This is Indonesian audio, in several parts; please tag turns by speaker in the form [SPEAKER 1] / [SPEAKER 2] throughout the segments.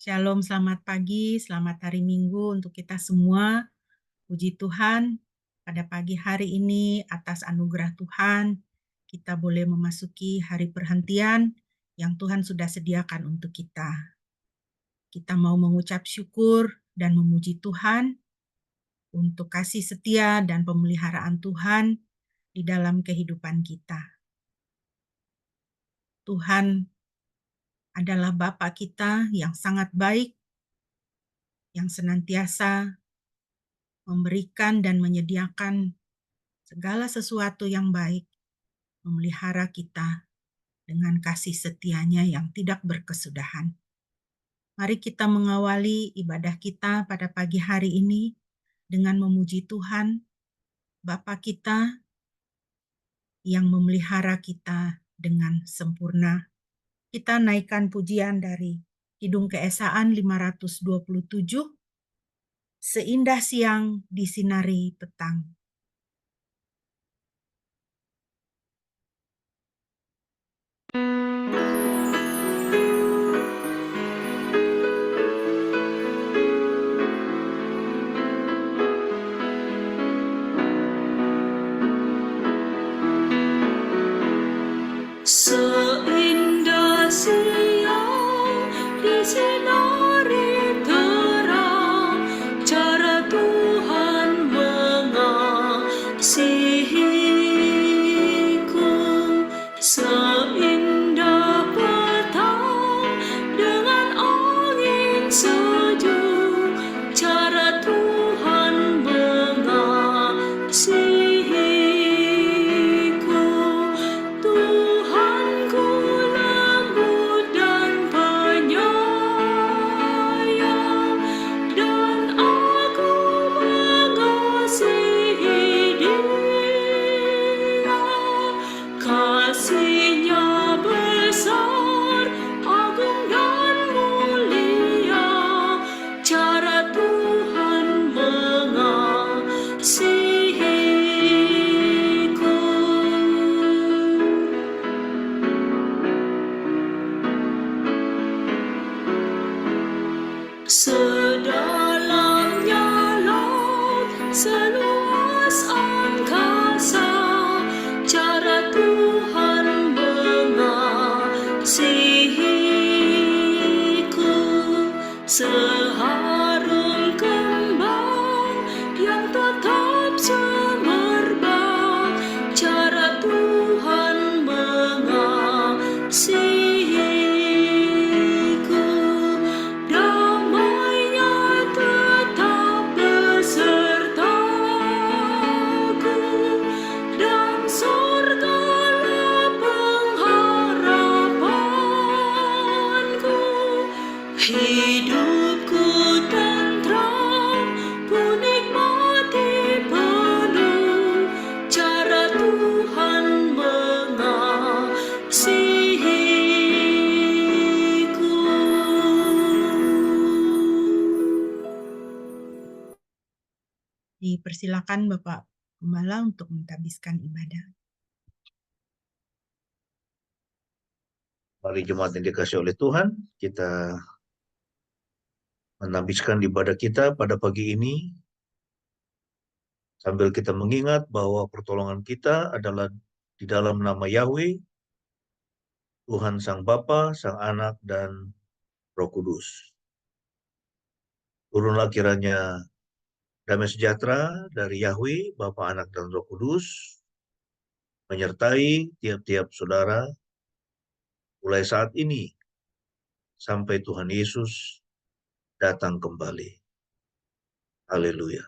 [SPEAKER 1] Shalom, selamat pagi, selamat hari Minggu untuk kita semua. Puji Tuhan, pada pagi hari ini atas anugerah Tuhan, kita boleh memasuki hari perhentian yang Tuhan sudah sediakan untuk kita. Kita mau mengucap syukur dan memuji Tuhan untuk kasih setia dan pemeliharaan Tuhan di dalam kehidupan kita. Tuhan adalah Bapa kita yang sangat baik, yang senantiasa memberikan dan menyediakan segala sesuatu yang baik, memelihara kita dengan kasih setianya yang tidak berkesudahan. Mari kita mengawali ibadah kita pada pagi hari ini dengan memuji Tuhan, Bapa kita yang memelihara kita dengan sempurna. Kita naikkan pujian dari Kidung Keesaan 527, Seindah Siang Disinari Petang.
[SPEAKER 2] Seindah siang disinari terang, cara Tuhan mengasihiku. Seindah petang dengan angin sejuk, cara Tuhan mengasihiku. Tuhanku lembut dan penyayang, dan aku mengasihi Dia. Kasih-Nya besar, agung dan mulia, cara Tuhan mengasihiku. Sedalamnya laut, seluas angkasa, cara Tuhan mengasihiku. Seharum kembang yang tetap semerbak, cara Tuhan mengasihiku. Damai-Nya tetap besertaku, dan surgalah pengharapanku. Hidupku tentram, ku nikmati penuh, cara Tuhan mengasihiku.
[SPEAKER 1] Dipersilakan Bapak Gembala untuk mentabiskan ibadah.
[SPEAKER 3] Mari jemaat yang dikasihi oleh Tuhan, kita menambahkan ibadah kita pada pagi ini, sambil kita mengingat bahwa pertolongan kita adalah di dalam nama Yahweh, Tuhan Sang Bapa, Sang Anak, dan Roh Kudus. Turunlah kiranya damai sejahtera dari Yahweh, Bapa, Anak, dan Roh Kudus, menyertai tiap-tiap saudara, mulai saat ini, sampai Tuhan Yesus datang kembali. Haleluya.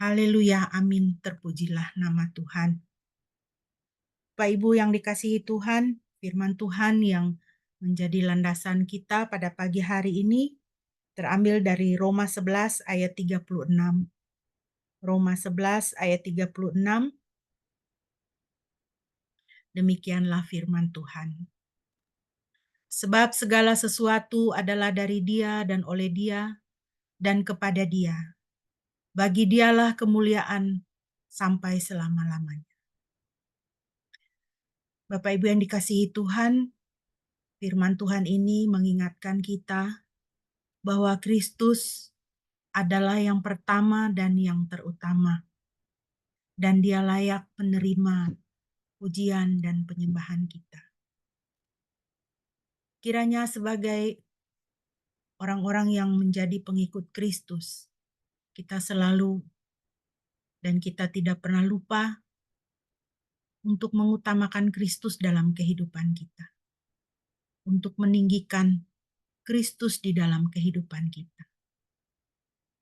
[SPEAKER 1] Haleluya, amin. Terpujilah nama Tuhan. Bapak Ibu yang dikasihi Tuhan, firman Tuhan yang menjadi landasan kita pada pagi hari ini terambil dari Roma 11 ayat 36. Roma 11 ayat 36. Demikianlah firman Tuhan. Sebab segala sesuatu adalah dari Dia dan oleh Dia dan kepada Dia. Bagi Dialah kemuliaan sampai selama-lamanya. Bapak Ibu yang dikasihi Tuhan, firman Tuhan ini mengingatkan kita bahwa Kristus adalah yang pertama dan yang terutama. Dan Dia layak penerima pujian dan penyembahan kita. Kiranya sebagai orang-orang yang menjadi pengikut Kristus, kita selalu dan kita tidak pernah lupa untuk mengutamakan Kristus dalam kehidupan kita. Untuk meninggikan Kristus di dalam kehidupan kita.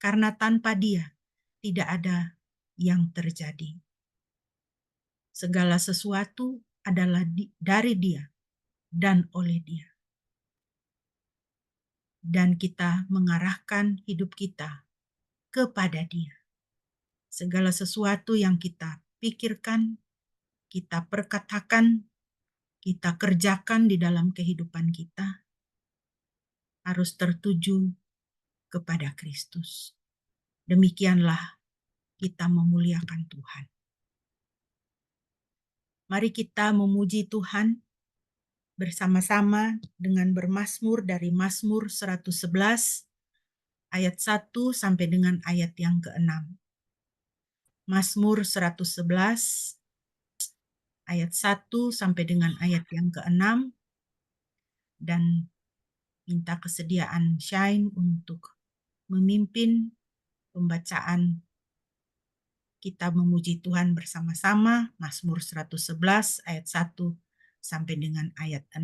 [SPEAKER 1] Karena tanpa Dia tidak ada yang terjadi. Segala sesuatu adalah dari Dia dan oleh Dia. Dan kita mengarahkan hidup kita kepada Dia. Segala sesuatu yang kita pikirkan, kita perkatakan, kita kerjakan di dalam kehidupan kita harus tertuju kepada Kristus. Demikianlah kita memuliakan Tuhan. Mari kita memuji Tuhan bersama-sama dengan bermazmur dari Mazmur 111 ayat 1 sampai dengan ayat yang ke-6. Mazmur 111 ayat 1 sampai dengan ayat yang ke-6, dan minta kesediaan Shine untuk memimpin pembacaan kita memuji Tuhan bersama-sama, Mazmur 111 ayat 1 sampai dengan ayat 6.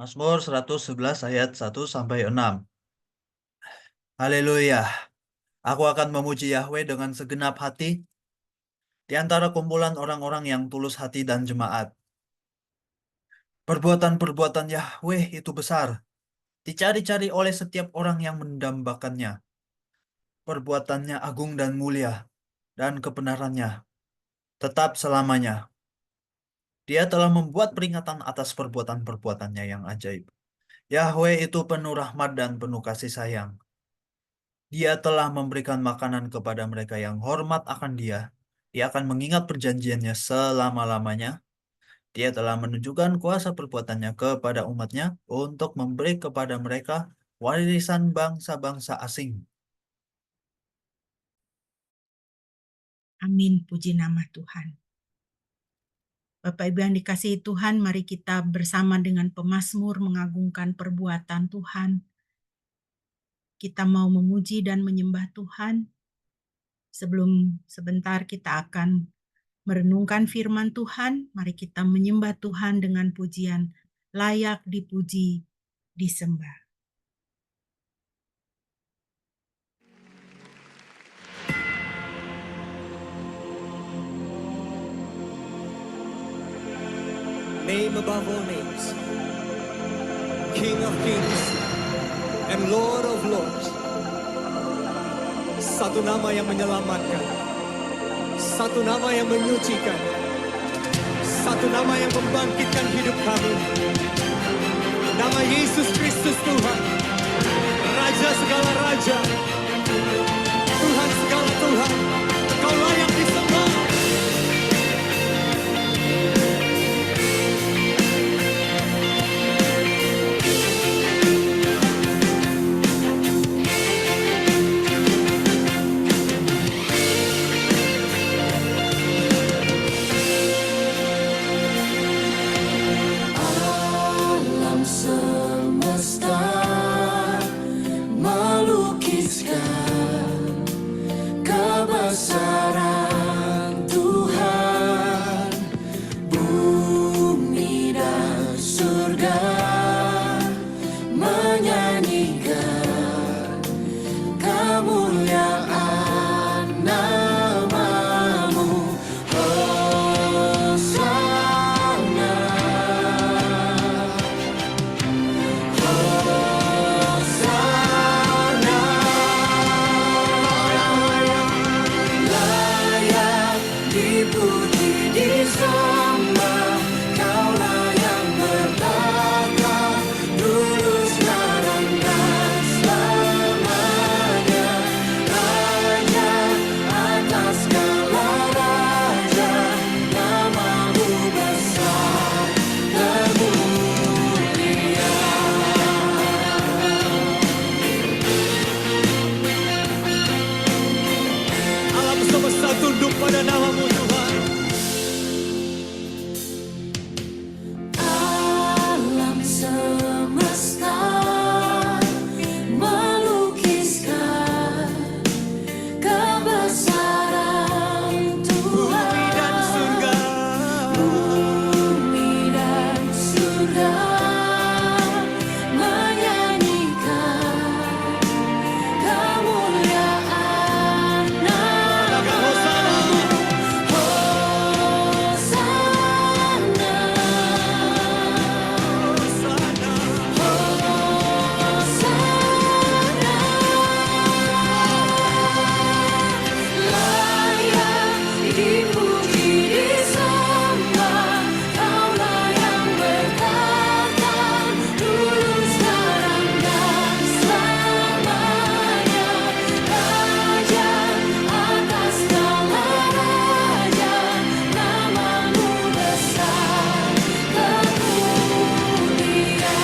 [SPEAKER 4] Mazmur 111 ayat 1 sampai 6. Haleluya. Aku akan memuji Yahweh dengan segenap hati di antara kumpulan orang-orang yang tulus hati dan jemaat. Perbuatan-perbuatan Yahweh itu besar, dicari-cari oleh setiap orang yang mendambakannya. Perbuatannya agung dan mulia, dan kebenarannya tetap selamanya. Dia telah membuat peringatan atas perbuatan-perbuatannya yang ajaib. Yahweh itu penuh rahmat dan penuh kasih sayang. Dia telah memberikan makanan kepada mereka yang hormat akan Dia. Dia akan mengingat perjanjiannya selama-lamanya. Dia telah menunjukkan kuasa perbuatannya kepada umatnya untuk memberi kepada mereka warisan bangsa-bangsa asing.
[SPEAKER 1] Amin, puji nama Tuhan. Bapak Ibu yang dikasihi Tuhan, mari kita bersama dengan pemazmur mengagungkan perbuatan Tuhan. Kita mau memuji dan menyembah Tuhan. Sebelum sebentar kita akan merenungkan firman Tuhan, mari kita menyembah Tuhan dengan pujian layak dipuji, disembah.
[SPEAKER 5] Name above all names, King of kings and Lord of lords. Satu nama yang menyelamatkan, satu nama yang menyucikan, satu nama yang membangkitkan hidup kami. Nama Yesus Kristus Tuhan, Raja segala raja, Tuhan segala Tuhan. Kau layak disembah.
[SPEAKER 2] dipuji, disembah, Kaulah yang bertata, dulu, sekarang, dan selamanya. Raja atas segala raja, namamu besar dan mulia.
[SPEAKER 5] Alam semesta tunduk pada namamu Tuhan.
[SPEAKER 2] Alam semesta melukiskan kebesaran
[SPEAKER 5] Bumi dan
[SPEAKER 2] Tuhan.
[SPEAKER 5] surga,
[SPEAKER 2] Bumi dan surga menyanyikan kemuliaan
[SPEAKER 5] katakan Hosana.
[SPEAKER 2] Hosana,
[SPEAKER 5] Hosana.
[SPEAKER 2] layak dipuji, disembah, Kaulah yang bertata, dulu, sekarang, dan selamanya. Raja atas segala raja, namamu besar dan mulia.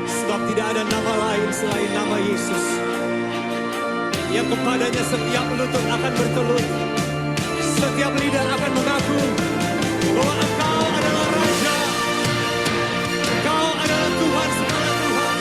[SPEAKER 5] Sebab tidak ada nama lain selain nama Yesus, yang kepadanya setiap lutut akan bertelut, setiap lidah akan mengaku bahwa Engkau adalah Raja, Engkau adalah Tuhan segala Tuhan.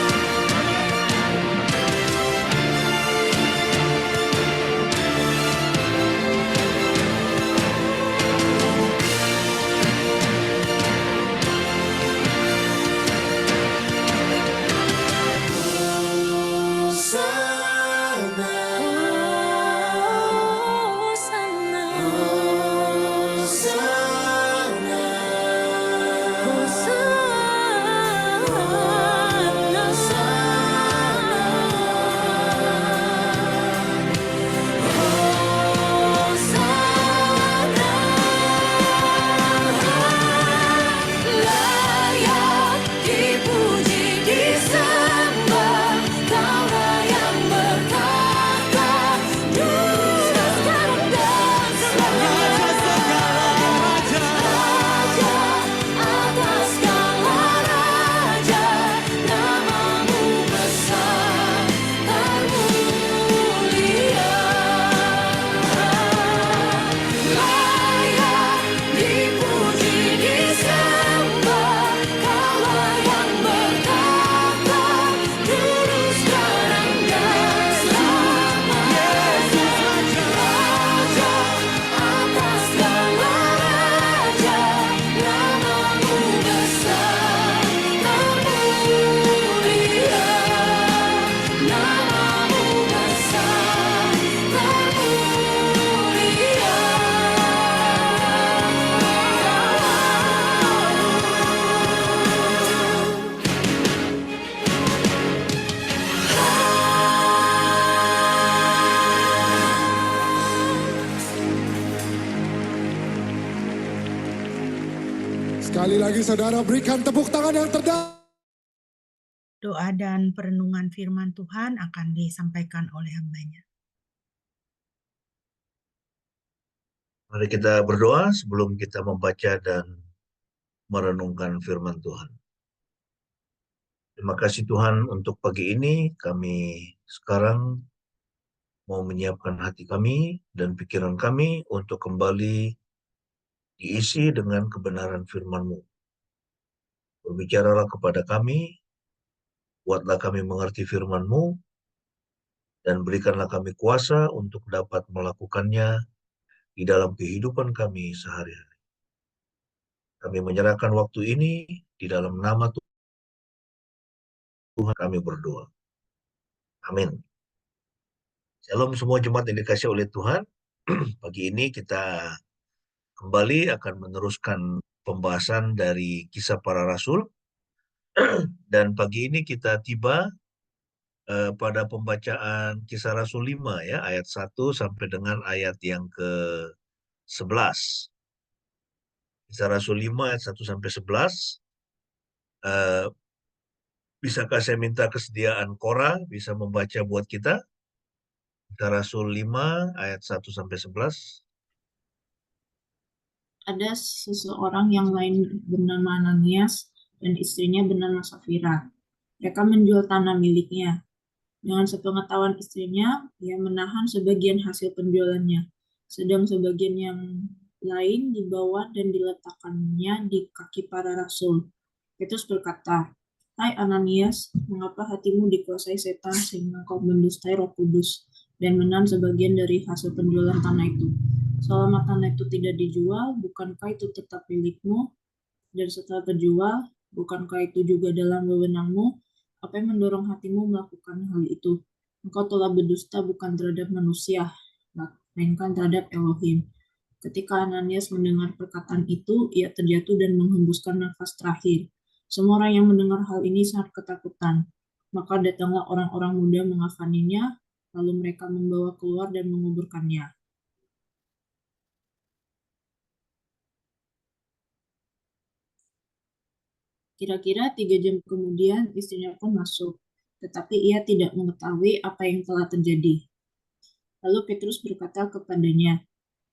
[SPEAKER 2] Hosana, Hosana, Hosana, layak dipuji, disembah, Kaulah yang bertata, dulu, sekarang, dan selamanya.
[SPEAKER 5] Raja,
[SPEAKER 2] Raja atas segala raja, namamu besar dan mulia. Layak dipuji, disembah, Kaulah yang bertata, dulu, sekarang, dan selamanya. Raja atas segala raja, namamu besar dan mulia. Namamu besar dan mulia.
[SPEAKER 6] Sekali lagi saudara berikan tepuk tangan yang terdalam.
[SPEAKER 1] Doa dan perenungan firman Tuhan akan disampaikan oleh hambanya.
[SPEAKER 3] Mari kita berdoa sebelum kita membaca dan merenungkan firman Tuhan. Terima kasih Tuhan untuk pagi ini. Kami sekarang mau menyiapkan hati kami dan pikiran kami untuk kembali diisi dengan kebenaran firman-Mu. Berbicaralah kepada kami, buatlah kami mengerti firman-Mu, dan berikanlah kami kuasa untuk dapat melakukannya di dalam kehidupan kami sehari-hari. Kami menyerahkan waktu ini di dalam nama Tuhan kami berdoa. Amin. Shalom semua jemaat yang dikasihi oleh Tuhan. Pagi ini kita kembali akan meneruskan pembahasan dari Kisah Para Rasul. Dan pagi ini kita tiba pada pembacaan Kisah Rasul 5 ya, ayat 1 sampai dengan ayat yang ke-11. Kisah Rasul 5 ayat 1 sampai 11. Bisakah saya minta kesediaan Kora bisa membaca buat kita? Kisah Rasul 5 ayat 1 sampai 11.
[SPEAKER 7] Ada seseorang yang lain bernama Ananias dan istrinya bernama Safira. Mereka menjual tanah miliknya. Dengan sepengetahuan istrinya, ia menahan sebagian hasil penjualannya, sedang sebagian yang lain dibawa dan diletakkannya di kaki para rasul. Petrus berkata, "Hai Ananias, mengapa hatimu dikuasai setan sehingga kau mendustai Roh Kudus dan menahan sebagian dari hasil penjualan tanah itu? Selama tanah itu tidak dijual, bukankah itu tetap milikmu? Dan setelah terjual, bukankah itu juga dalam wewenangmu? Apa yang mendorong hatimu melakukan hal itu? Engkau telah berdusta bukan terhadap manusia, melainkan terhadap Elohim." Ketika Ananias mendengar perkataan itu, ia terjatuh dan menghembuskan nafas terakhir. Semua orang yang mendengar hal ini sangat ketakutan. Maka datanglah orang-orang muda mengafaninya, lalu mereka membawa keluar dan menguburkannya. Kira-kira 3 jam kemudian istrinya pun masuk, tetapi ia tidak mengetahui apa yang telah terjadi. Lalu Petrus berkata kepadanya,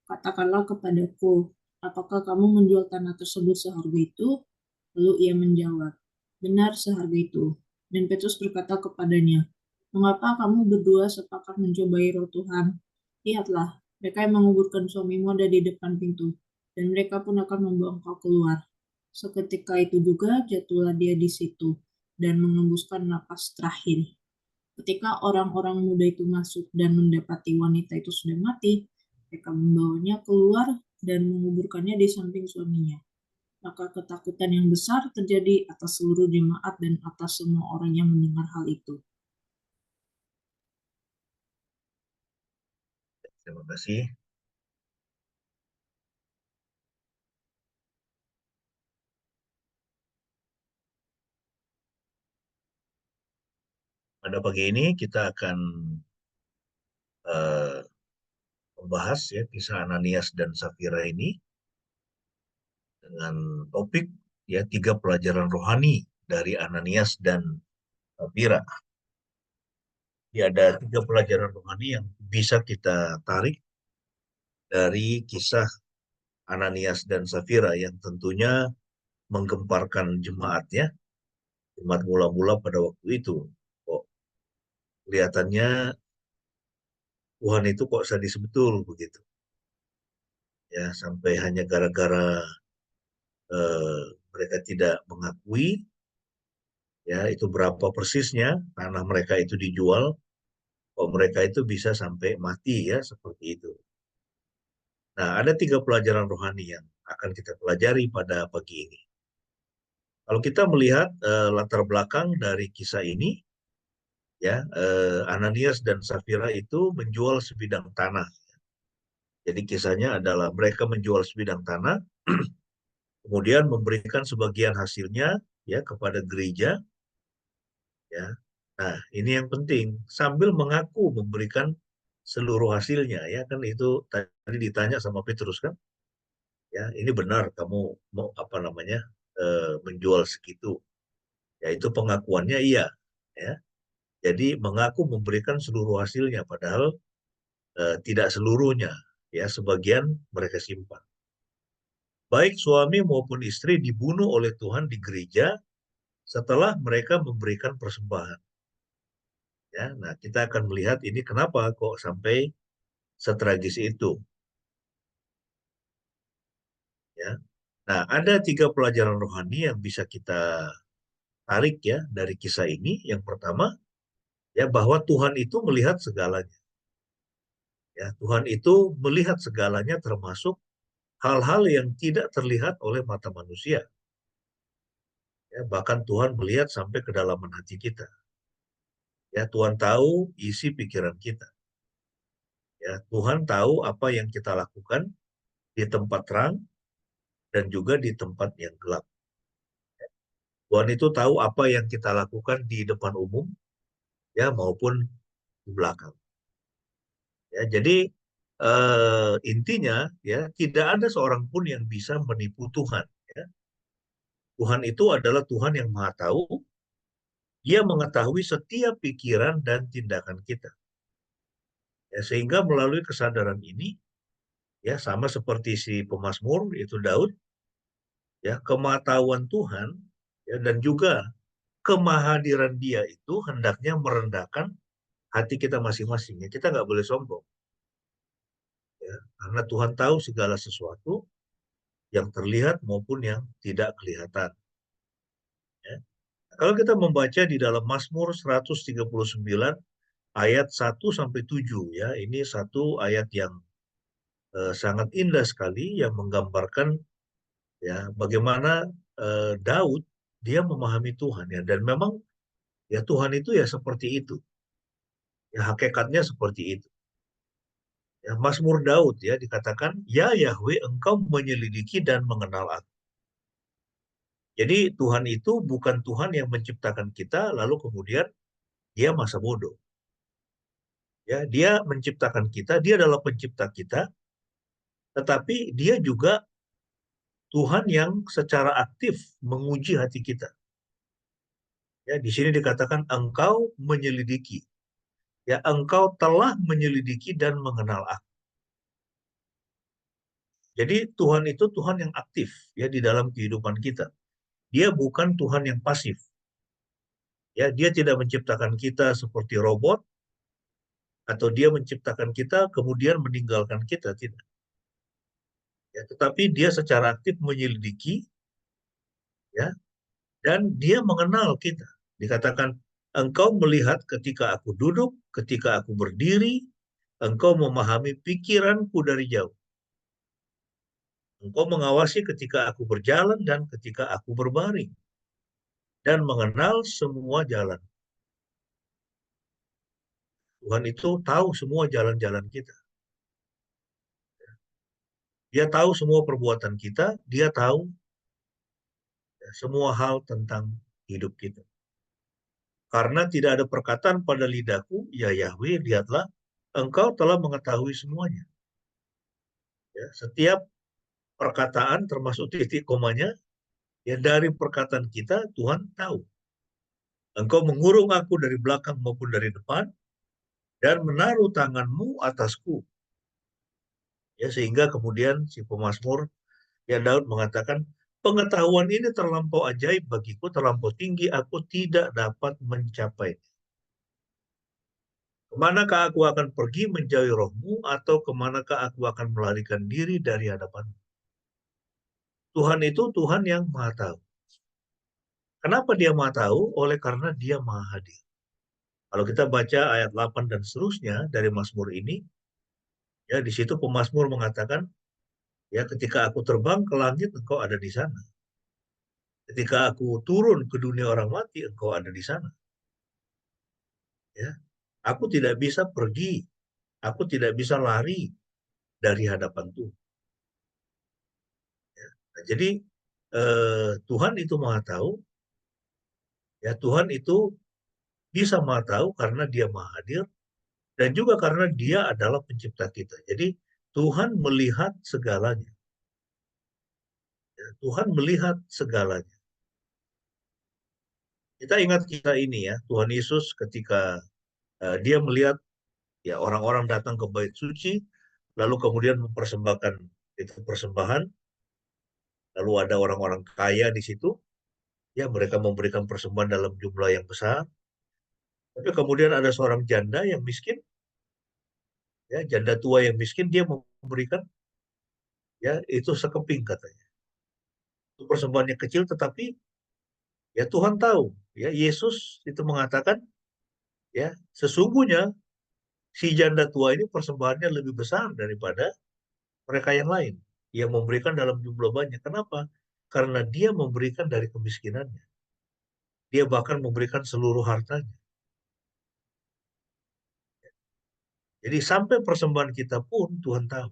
[SPEAKER 7] "Katakanlah kepadaku, apakah kamu menjual tanah tersebut seharga itu?" Lalu ia menjawab, "Benar seharga itu." Dan Petrus berkata kepadanya, "Mengapa kamu berdua sepakat mencobai Roh Tuhan? Lihatlah, mereka yang menguburkan suamimu ada di depan pintu, dan mereka pun akan membawa engkau keluar." Seketika itu juga jatuhlah dia di situ dan mengembuskan napas terakhir. Ketika orang-orang muda itu masuk dan mendapati wanita itu sudah mati, mereka membawanya keluar dan menguburkannya di samping suaminya. Maka ketakutan yang besar terjadi atas seluruh jemaat dan atas semua orang yang mendengar hal itu.
[SPEAKER 3] Terima kasih. Pada pagi ini kita akan membahas ya kisah Ananias dan Safira ini dengan topik ya 3 pelajaran rohani dari Ananias dan Safira. Jadi ada 3 pelajaran rohani yang bisa kita tarik dari kisah Ananias dan Safira yang tentunya menggemparkan jemaat ya. Jemaat mula-mula pada waktu itu. Kok kelihatannya Tuhan itu kok sadis betul begitu. Ya, sampai hanya gara-gara mereka tidak mengakui ya itu berapa persisnya tanah mereka itu dijual, kok mereka itu bisa sampai mati ya seperti itu. Nah, ada 3 pelajaran rohani yang akan kita pelajari pada pagi ini. Kalau kita melihat latar belakang dari kisah ini, ya Ananias dan Safira itu menjual sebidang tanah. Jadi kisahnya adalah mereka menjual sebidang tanah, kemudian memberikan sebagian hasilnya ya kepada gereja, ya. Nah, ini yang penting sambil mengaku memberikan seluruh hasilnya ya kan itu tadi ditanya sama Petrus kan, ya ini benar kamu mau apa namanya menjual segitu, ya itu pengakuannya iya, ya. Jadi mengaku memberikan seluruh hasilnya padahal tidak seluruhnya, ya sebagian mereka simpan. Baik suami maupun istri dibunuh oleh Tuhan di gereja setelah mereka memberikan persembahan. Ya, nah kita akan melihat ini kenapa kok sampai setragis itu. Ya, nah ada 3 pelajaran rohani yang bisa kita tarik ya dari kisah ini. Yang pertama, ya bahwa Tuhan itu melihat segalanya. Ya, Tuhan itu melihat segalanya termasuk hal-hal yang tidak terlihat oleh mata manusia. Ya, bahkan Tuhan melihat sampai kedalaman hati kita. Ya, Tuhan tahu isi pikiran kita. Ya, Tuhan tahu apa yang kita lakukan di tempat terang dan juga di tempat yang gelap. Tuhan itu tahu apa yang kita lakukan di depan umum ya maupun di belakang. Ya, jadi intinya ya tidak ada seorang pun yang bisa menipu Tuhan. Ya. Tuhan itu adalah Tuhan yang Maha Tahu. Dia mengetahui setiap pikiran dan tindakan kita. Ya, sehingga melalui kesadaran ini, ya sama seperti si pemazmur yaitu Daud, ya kemahatauan Tuhan ya, dan juga kemahadiran Dia itu hendaknya merendahkan hati kita masing-masing. Ya, kita nggak boleh sombong. Ya, karena Tuhan tahu segala sesuatu yang terlihat maupun yang tidak kelihatan. Ya. Kalau kita membaca di dalam Mazmur 139 ayat 1 sampai 7 ya, ini satu ayat yang sangat indah sekali yang menggambarkan ya bagaimana Daud dia memahami Tuhan ya, dan memang ya Tuhan itu ya seperti itu. Ya hakikatnya seperti itu. Ya, Mazmur Daud ya dikatakan, "Ya Yahweh, Engkau menyelidiki dan mengenal aku." Jadi Tuhan itu bukan Tuhan yang menciptakan kita lalu kemudian dia masa bodoh. Ya, dia menciptakan kita, dia adalah pencipta kita, tetapi dia juga Tuhan yang secara aktif menguji hati kita. Ya, di sini dikatakan engkau menyelidiki. Ya, engkau telah menyelidiki dan mengenal aku. Jadi Tuhan itu Tuhan yang aktif ya di dalam kehidupan kita. Dia bukan Tuhan yang pasif. Ya, dia tidak menciptakan kita seperti robot atau dia menciptakan kita kemudian meninggalkan kita, tidak. Ya, tetapi dia secara aktif menyelidiki ya dan dia mengenal kita. Dikatakan engkau melihat ketika aku duduk, ketika aku berdiri, engkau memahami pikiranku dari jauh. Engkau mengawasi ketika aku berjalan dan ketika aku berbaring dan mengenal semua jalan. Tuhan itu tahu semua jalan-jalan kita. Dia tahu semua perbuatan kita, dia tahu ya, semua hal tentang hidup kita. Karena tidak ada perkataan pada lidahku, ya Yahweh, lihatlah, engkau telah mengetahui semuanya. Ya, setiap perkataan termasuk titik komanya, ya dari perkataan kita Tuhan tahu. Engkau mengurung aku dari belakang maupun dari depan, dan menaruh tanganmu atasku. Ya, sehingga kemudian si pemazmur, ya Daud mengatakan, pengetahuan ini terlampau ajaib bagiku, terlampau tinggi, aku tidak dapat mencapai. Kemanakah aku akan pergi menjauhi rohmu, atau kemanakah aku akan melarikan diri dari hadapanmu? Tuhan itu Tuhan yang maha tahu. Kenapa dia maha tahu? Oleh karena dia maha hadir. Kalau kita baca ayat 8 dan seterusnya dari Mazmur ini, ya di situ pemazmur mengatakan, ya ketika aku terbang ke langit, engkau ada di sana. Ketika aku turun ke dunia orang mati, engkau ada di sana. Ya, aku tidak bisa pergi, aku tidak bisa lari dari hadapan Tuhan. Ya. Nah, jadi Tuhan itu maha tahu, ya Tuhan itu bisa maha tahu karena dia maha hadir, dan juga karena dia adalah pencipta kita. Jadi Tuhan melihat segalanya. Ya, Tuhan melihat segalanya. Kita ingat kita ini ya, Tuhan Yesus ketika dia melihat ya orang-orang datang ke bait suci, lalu kemudian mempersembahkan itu persembahan, lalu ada orang-orang kaya di situ, ya mereka memberikan persembahan dalam jumlah yang besar, tapi kemudian ada seorang janda yang miskin, ya janda tua yang miskin, dia memberikan ya itu sekeping katanya. Itu persembahannya kecil, tetapi ya Tuhan tahu, ya Yesus itu mengatakan, ya sesungguhnya si janda tua ini persembahannya lebih besar daripada mereka yang lain yang memberikan dalam jumlah banyak. Kenapa? Karena dia memberikan dari kemiskinannya. Dia bahkan memberikan seluruh hartanya. Jadi sampai persembahan kita pun Tuhan tahu.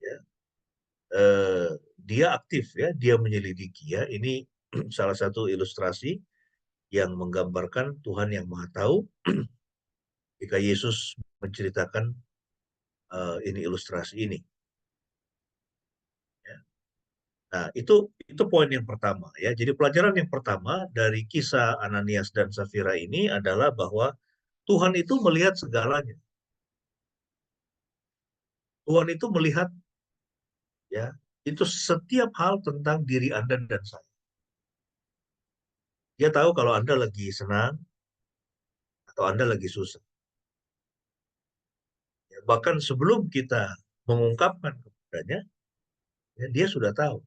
[SPEAKER 3] Ya. Dia aktif ya, dia menyelidiki ya. Ini salah satu ilustrasi yang menggambarkan Tuhan yang Maha Tahu jika Yesus menceritakan ini ilustrasi ini. Ya. Nah, itu poin yang pertama ya. Jadi pelajaran yang pertama dari kisah Ananias dan Safira ini adalah bahwa Tuhan itu melihat segalanya. Tuhan itu melihat ya, itu setiap hal tentang diri Anda dan saya. Dia tahu kalau Anda lagi senang atau Anda lagi susah. Ya, bahkan sebelum kita mengungkapkan kepadanya, ya, dia sudah tahu.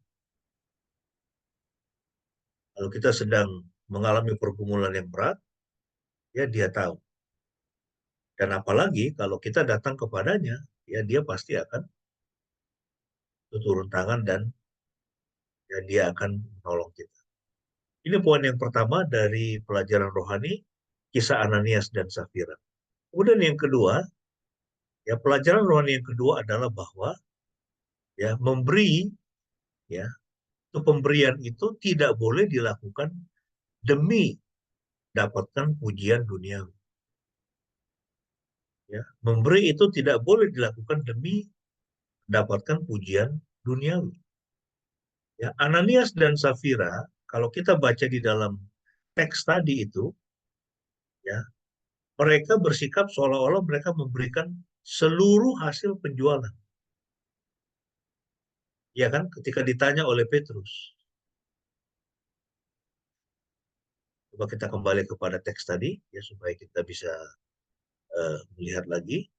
[SPEAKER 3] Kalau kita sedang mengalami pergumulan yang berat, ya dia tahu. Dan apalagi kalau kita datang kepadanya, ya dia pasti akan turun tangan dan ya dia akan menolong kita. Ini poin yang pertama dari pelajaran rohani, kisah Ananias dan Safira. Kemudian yang kedua, ya pelajaran rohani yang kedua adalah bahwa ya memberi, ya itu pemberian itu tidak boleh dilakukan demi dapatkan pujian dunia. Ya, memberi itu tidak boleh dilakukan demi dapatkan pujian duniawi. Ya, Ananias dan Safira, kalau kita baca di dalam teks tadi itu, ya, mereka bersikap seolah-olah mereka memberikan seluruh hasil penjualan. Ya kan, ketika ditanya oleh Petrus. Coba kita kembali kepada teks tadi, ya supaya kita bisa melihat lagi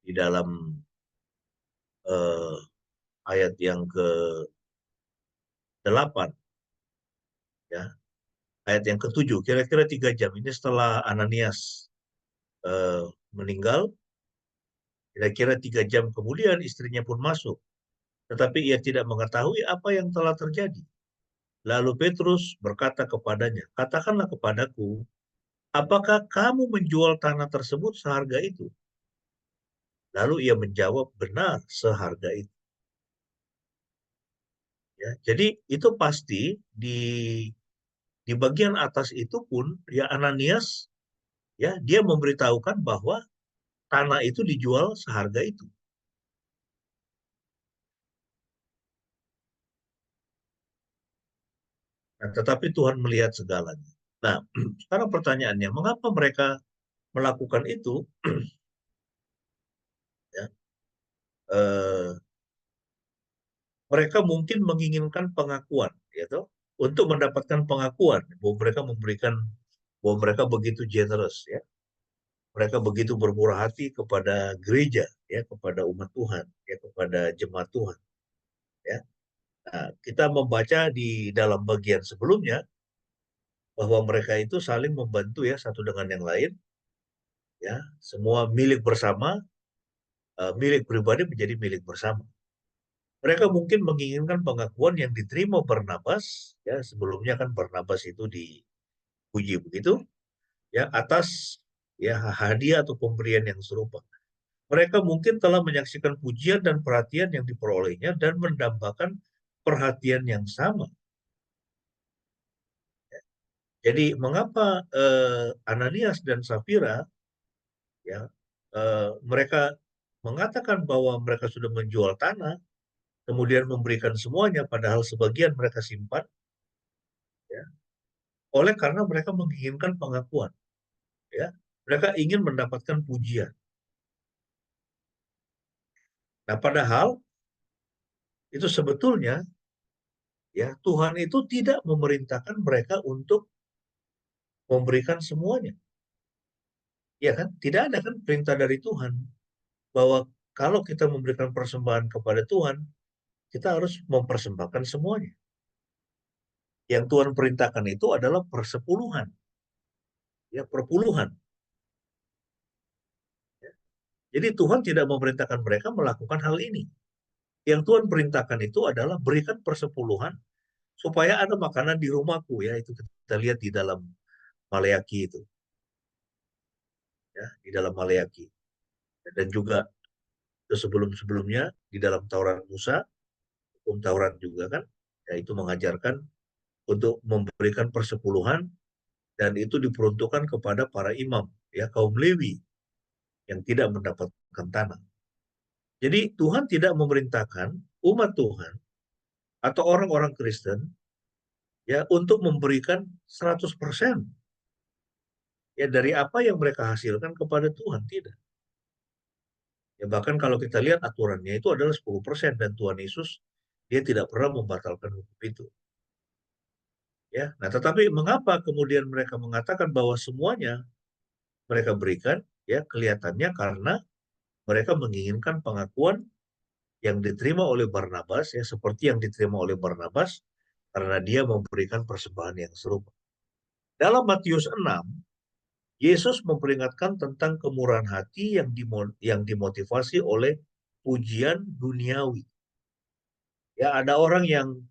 [SPEAKER 3] di dalam ayat yang ke-8, ya, ayat yang ke-7, kira-kira 3 jam ini setelah Ananias meninggal, kira-kira 3 jam kemudian istrinya pun masuk, tetapi ia tidak mengetahui apa yang telah terjadi. Lalu Petrus berkata kepadanya, katakanlah kepadaku, apakah kamu menjual tanah tersebut seharga itu? Lalu ia menjawab, benar, seharga itu. Ya, jadi itu pasti di bagian atas itu pun ya Ananias ya dia memberitahukan bahwa tanah itu dijual seharga itu. Nah, tetapi Tuhan melihat segalanya. Nah, sekarang pertanyaannya, mengapa mereka melakukan itu? Ya, mereka mungkin menginginkan pengakuan, gitu, untuk mendapatkan pengakuan bahwa mereka memberikan, bahwa mereka begitu generous, ya, mereka begitu bermurah hati kepada gereja, ya, kepada umat Tuhan, ya, kepada jemaat Tuhan, ya. Nah, kita membaca di dalam bagian sebelumnya bahwa mereka itu saling membantu ya satu dengan yang lain, ya, semua milik bersama, milik pribadi menjadi milik bersama. Mereka mungkin menginginkan pengakuan yang diterima Barnabas, ya sebelumnya kan Barnabas itu dipuji begitu, ya atas ya hadiah atau pemberian yang serupa. Mereka mungkin telah menyaksikan pujian dan perhatian yang diperolehnya dan mendambakan perhatian yang sama. Jadi mengapa Ananias dan Safira ya mereka mengatakan bahwa mereka sudah menjual tanah, kemudian memberikan semuanya, padahal sebagian mereka simpan, ya, oleh karena mereka menginginkan pengakuan, ya, mereka ingin mendapatkan pujian. Nah, padahal itu sebetulnya, ya, Tuhan itu tidak memerintahkan mereka untuk memberikan semuanya, ya kan? Tidak ada kan perintah dari Tuhan bahwa kalau kita memberikan persembahan kepada Tuhan, kita harus mempersembahkan semuanya. Yang Tuhan perintahkan itu adalah persepuluhan, ya perpuluhan. Jadi Tuhan tidak memerintahkan mereka melakukan hal ini. Yang Tuhan perintahkan itu adalah berikan persepuluhan supaya ada makanan di rumahku, ya itu kita lihat di dalam Maleaki itu, ya di dalam Maleaki, dan juga sebelum-sebelumnya di dalam Taurat Musa, hukum Taurat juga kan. yaitu mengajarkan untuk memberikan persepuluhan, dan itu diperuntukkan kepada para imam, ya, kaum Lewi yang tidak mendapatkan tanah. Jadi Tuhan tidak memerintahkan umat Tuhan atau orang-orang Kristen, ya, untuk memberikan 100% ya dari apa yang mereka hasilkan kepada Tuhan, tidak. Ya, bahkan kalau kita lihat aturannya itu adalah 10%, dan Tuhan Yesus dia tidak pernah membatalkan hukum itu. Ya, nah tetapi mengapa kemudian mereka mengatakan bahwa semuanya mereka berikan? Ya, kelihatannya karena mereka menginginkan pengakuan yang diterima oleh Barnabas, ya, seperti yang diterima oleh Barnabas karena dia memberikan persembahan yang serupa. Dalam Matius 6, Yesus memperingatkan tentang kemurahan hati yang dimotivasi oleh pujian duniawi. Ya, ada orang yang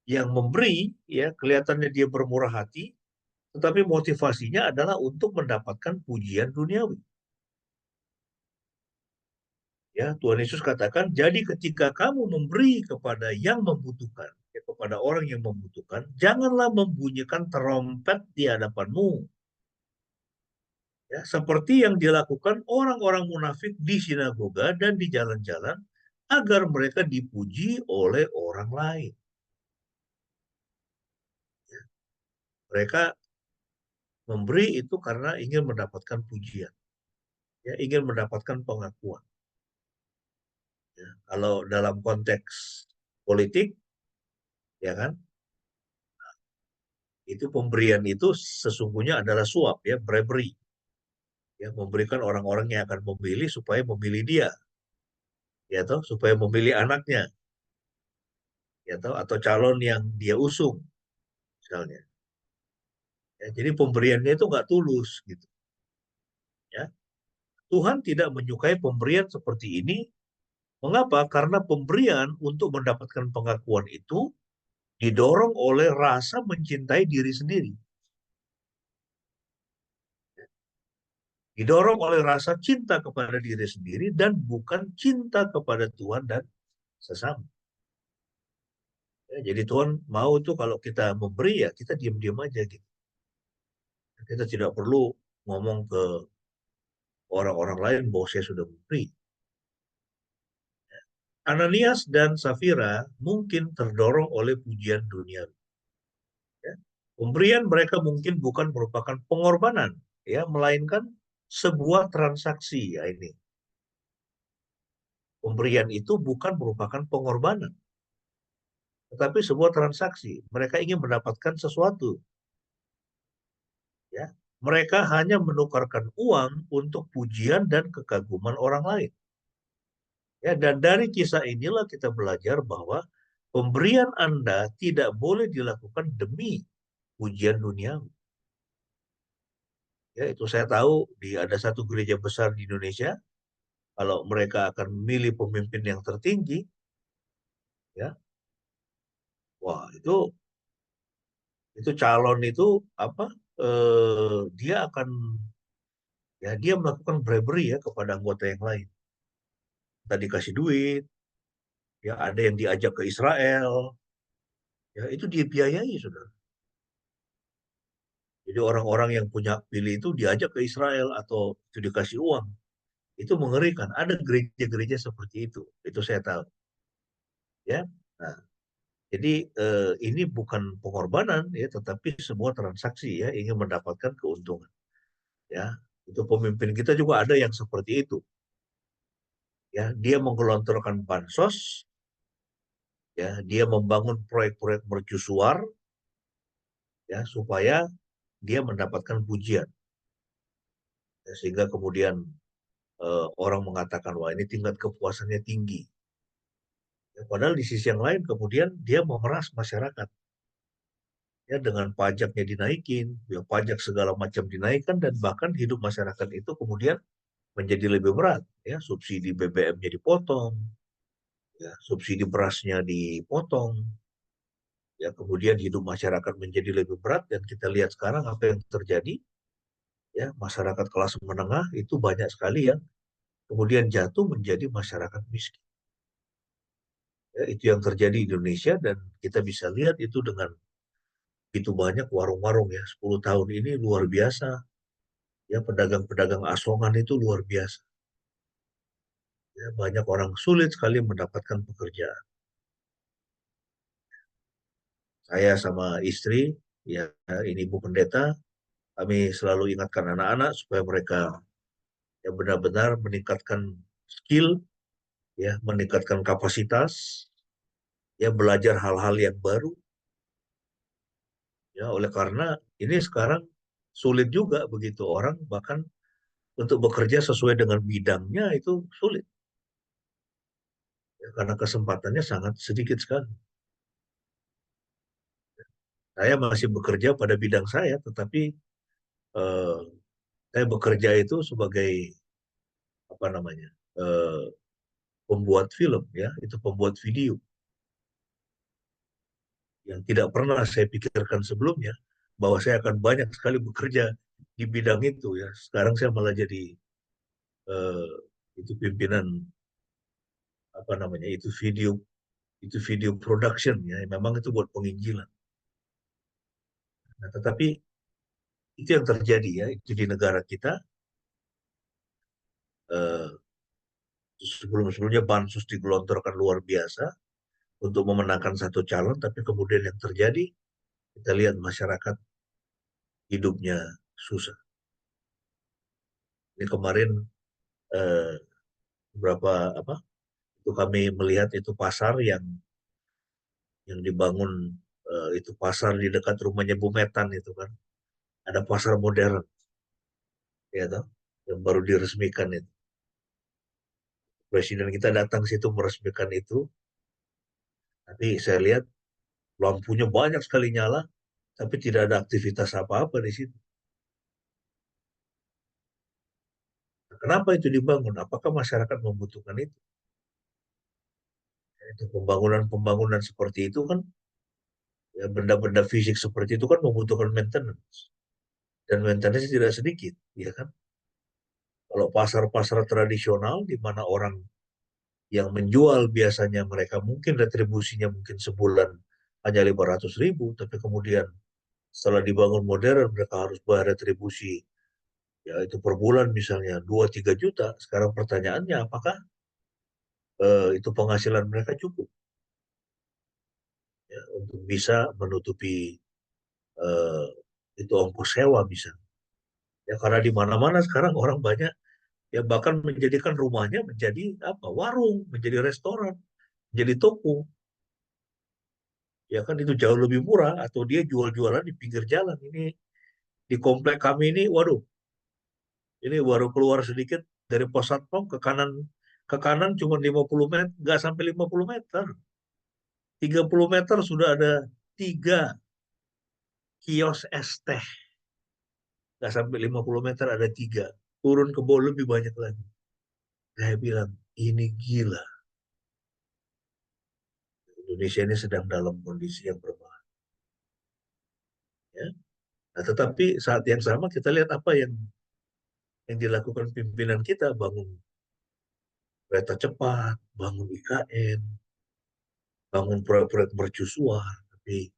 [SPEAKER 3] memberi, ya, kelihatannya dia bermurah hati, tetapi motivasinya adalah untuk mendapatkan pujian duniawi. Ya, Tuhan Yesus katakan, jadi ketika kamu memberi kepada yang membutuhkan, ya, kepada orang yang membutuhkan, janganlah membunyikan trompet di hadapanmu. Ya, seperti yang dilakukan orang-orang munafik di sinagoga dan di jalan-jalan, agar mereka dipuji oleh orang lain. Ya, mereka memberi itu karena ingin mendapatkan pujian, ya, ingin mendapatkan pengakuan. Ya, kalau dalam konteks politik, ya kan, itu pemberian itu sesungguhnya adalah suap, ya, bribery, ya, memberikan orang-orang yang akan memilih supaya memilih dia, ya toh, supaya memilih anaknya, ya toh, atau calon yang dia usung misalnya. Ya, jadi pemberiannya itu nggak tulus gitu, ya. Tuhan tidak menyukai pemberian seperti ini. Mengapa? Karena pemberian untuk mendapatkan pengakuan itu didorong oleh rasa mencintai diri sendiri. Didorong oleh rasa cinta kepada diri sendiri dan bukan cinta kepada Tuhan dan sesama. Ya, jadi Tuhan mau tuh kalau kita memberi, ya kita diam-diam aja gitu. Kita tidak perlu ngomong ke orang-orang lain bahwa saya sudah memberi. Ananias dan Safira mungkin terdorong oleh pujian dunia. Ya. Pemberian mereka mungkin bukan merupakan pengorbanan, ya, melainkan sebuah transaksi. Ya, ini pemberian itu bukan merupakan pengorbanan, tetapi sebuah transaksi. Mereka ingin mendapatkan sesuatu. Ya, mereka hanya menukarkan uang untuk pujian dan kekaguman orang lain. Ya, dan dari kisah inilah kita belajar bahwa pemberian Anda tidak boleh dilakukan demi pujian duniawi. Ya, itu saya tahu ada satu gereja besar di Indonesia, kalau mereka akan memilih pemimpin yang tertinggi, ya, wah itu calon itu apa? Dia akan, ya, dia melakukan bribery, ya, kepada anggota yang lain. Tadi kasih duit, ya, ada yang diajak ke Israel, ya, itu dia biayai, saudara. Jadi orang-orang yang punya pilih itu diajak ke Israel atau itu dikasih uang. Itu mengerikan. Ada gereja-gereja seperti itu saya tahu. Ya, nah, jadi ini bukan pengorbanan, ya, tetapi sebuah transaksi, ya, ingin mendapatkan keuntungan. Ya, itu pemimpin kita juga ada yang seperti itu. Ya, dia menggelontorkan bansos, ya, dia membangun proyek-proyek mercusuar, ya, supaya dia mendapatkan pujian. Ya, sehingga kemudian orang mengatakan, wah, ini tingkat kepuasannya tinggi. Ya, padahal di sisi yang lain kemudian dia memeras masyarakat. Ya, dengan pajaknya dinaikin, ya, pajak segala macam dinaikkan, dan bahkan hidup masyarakat itu kemudian menjadi lebih berat. Ya, subsidi BBM-nya dipotong, ya, subsidi berasnya dipotong, ya, kemudian hidup masyarakat menjadi lebih berat, dan kita lihat sekarang apa yang terjadi. Ya, masyarakat kelas menengah itu banyak sekali yang kemudian jatuh menjadi masyarakat miskin. Ya, itu yang terjadi di Indonesia dan kita bisa lihat itu dengan itu banyak warung-warung ya. 10 tahun ini luar biasa. Ya, pedagang-pedagang asongan itu luar biasa. Ya, banyak orang sulit sekali mendapatkan pekerjaan. Saya sama istri, ya ini Ibu Pendeta, kami selalu ingatkan anak-anak supaya mereka ya benar-benar meningkatkan skill, ya meningkatkan kapasitas, ya belajar hal-hal yang baru. Ya, oleh karena ini sekarang sulit juga begitu orang bahkan untuk bekerja sesuai dengan bidangnya itu sulit. Ya, karena kesempatannya sangat sedikit sekali. Saya masih bekerja pada bidang saya, tetapi eh, saya bekerja itu sebagai apa namanya pembuat film, ya itu pembuat video yang tidak pernah saya pikirkan sebelumnya bahwa saya akan banyak sekali bekerja di bidang itu ya. Sekarang saya malah jadi eh, itu pimpinan apa namanya itu video production ya. Memang itu buat penginjilan. Nah, tetapi itu yang terjadi ya, itu di negara kita eh, sebelum-sebelumnya bansos digelontorkan luar biasa untuk memenangkan satu calon, tapi kemudian yang terjadi kita lihat masyarakat hidupnya susah. Ini kemarin eh, beberapa apa itu kami melihat itu pasar yang dibangun itu pasar di dekat rumahnya Bu Metan itu kan ada pasar modern ya toh yang baru diresmikan itu. Presiden kita datang situ meresmikan itu, tapi saya lihat lampunya banyak sekali nyala, tapi tidak ada aktivitas apa-apa di situ. Nah, kenapa itu dibangun? Apakah masyarakat membutuhkan itu? Itu pembangunan-pembangunan seperti itu kan, ya benda-benda fisik seperti itu kan membutuhkan maintenance. Dan maintenance tidak sedikit, ya kan? Kalau pasar-pasar tradisional di mana orang yang menjual biasanya mereka mungkin retribusinya mungkin sebulan hanya 500.000, tapi kemudian setelah dibangun modern mereka harus bayar retribusi ya itu per bulan misalnya 2-3 juta. Sekarang pertanyaannya apakah itu penghasilan mereka cukup ya, untuk bisa menutupi eh, itu ongkos sewa misalnya. Ya karena di mana-mana sekarang orang banyak ya bahkan menjadikan rumahnya menjadi apa warung, menjadi restoran, menjadi toko. Ya kan itu jauh lebih murah atau dia jual-jualan di pinggir jalan. Ini di komplek kami ini, waduh, ini baru keluar sedikit dari pos satpam ke kanan cuma 50 meter, nggak sampai 50 meter. 30 meter sudah ada 3 kios es teh. Nggak sampai 50 meter ada 3. Turun ke bawah lebih banyak lagi. Saya bilang, ini gila. Indonesia ini sedang dalam kondisi yang berbahaya. Ya. Nah, tetapi saat yang sama kita lihat apa yang dilakukan pimpinan kita, bangun kereta cepat, bangun IKN, bangun proyek-proyek mercusuar, tapi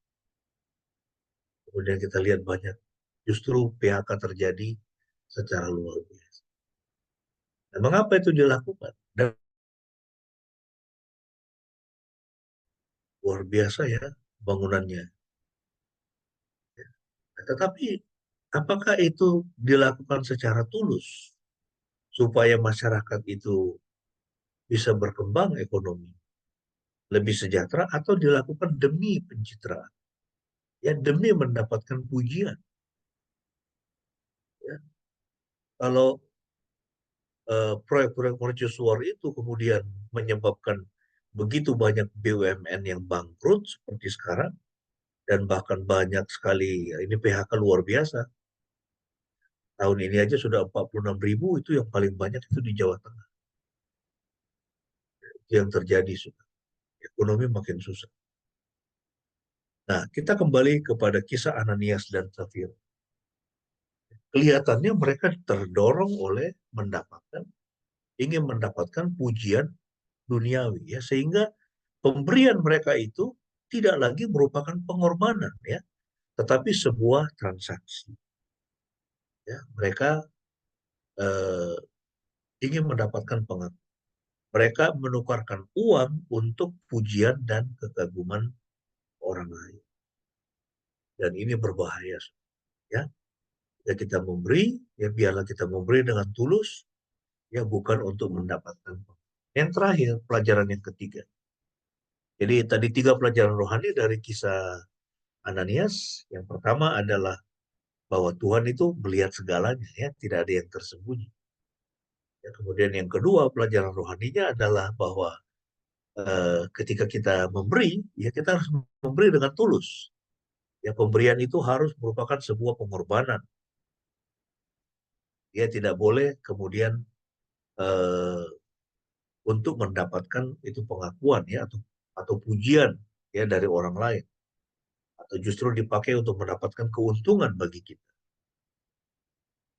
[SPEAKER 3] kemudian kita lihat banyak justru PHK terjadi secara luar biasa. Nah, mengapa itu dilakukan? Dan luar biasa ya bangunannya. Nah, tetapi apakah itu dilakukan secara tulus supaya masyarakat itu bisa berkembang ekonomi, lebih sejahtera atau dilakukan demi pencitraan? Ya demi mendapatkan pujian. Ya. Kalau proyek-proyek mercusuar itu kemudian menyebabkan begitu banyak BUMN yang bangkrut seperti sekarang, dan bahkan banyak sekali, ya ini PHK luar biasa. Tahun ini aja sudah 46.000, itu yang paling banyak itu di Jawa Tengah. Itu yang terjadi sudah. Ekonomi makin susah. Nah, kita kembali kepada kisah Ananias dan Safira. Kelihatannya mereka terdorong oleh ingin mendapatkan pujian duniawi ya, sehingga pemberian mereka itu tidak lagi merupakan pengorbanan, ya, tetapi sebuah transaksi. Ya, mereka ingin mendapatkan pengakuan. Mereka menukarkan uang untuk pujian dan kekaguman orang lain. Dan ini berbahaya, ya. Ya kita memberi, ya biarlah kita memberi dengan tulus, ya bukan untuk mendapatkan. Yang terakhir, pelajaran yang ketiga. Jadi tadi 3 pelajaran rohani dari kisah Ananias. Yang pertama adalah bahwa Tuhan itu melihat segalanya, ya, tidak ada yang tersembunyi. Ya, kemudian yang kedua, pelajaran rohaninya adalah bahwa ketika kita memberi, ya kita harus memberi dengan tulus. Ya, pemberian itu harus merupakan sebuah pengorbanan. Dia tidak boleh kemudian untuk mendapatkan itu pengakuan, ya, atau pujian, ya, dari orang lain, atau justru dipakai untuk mendapatkan keuntungan bagi kita.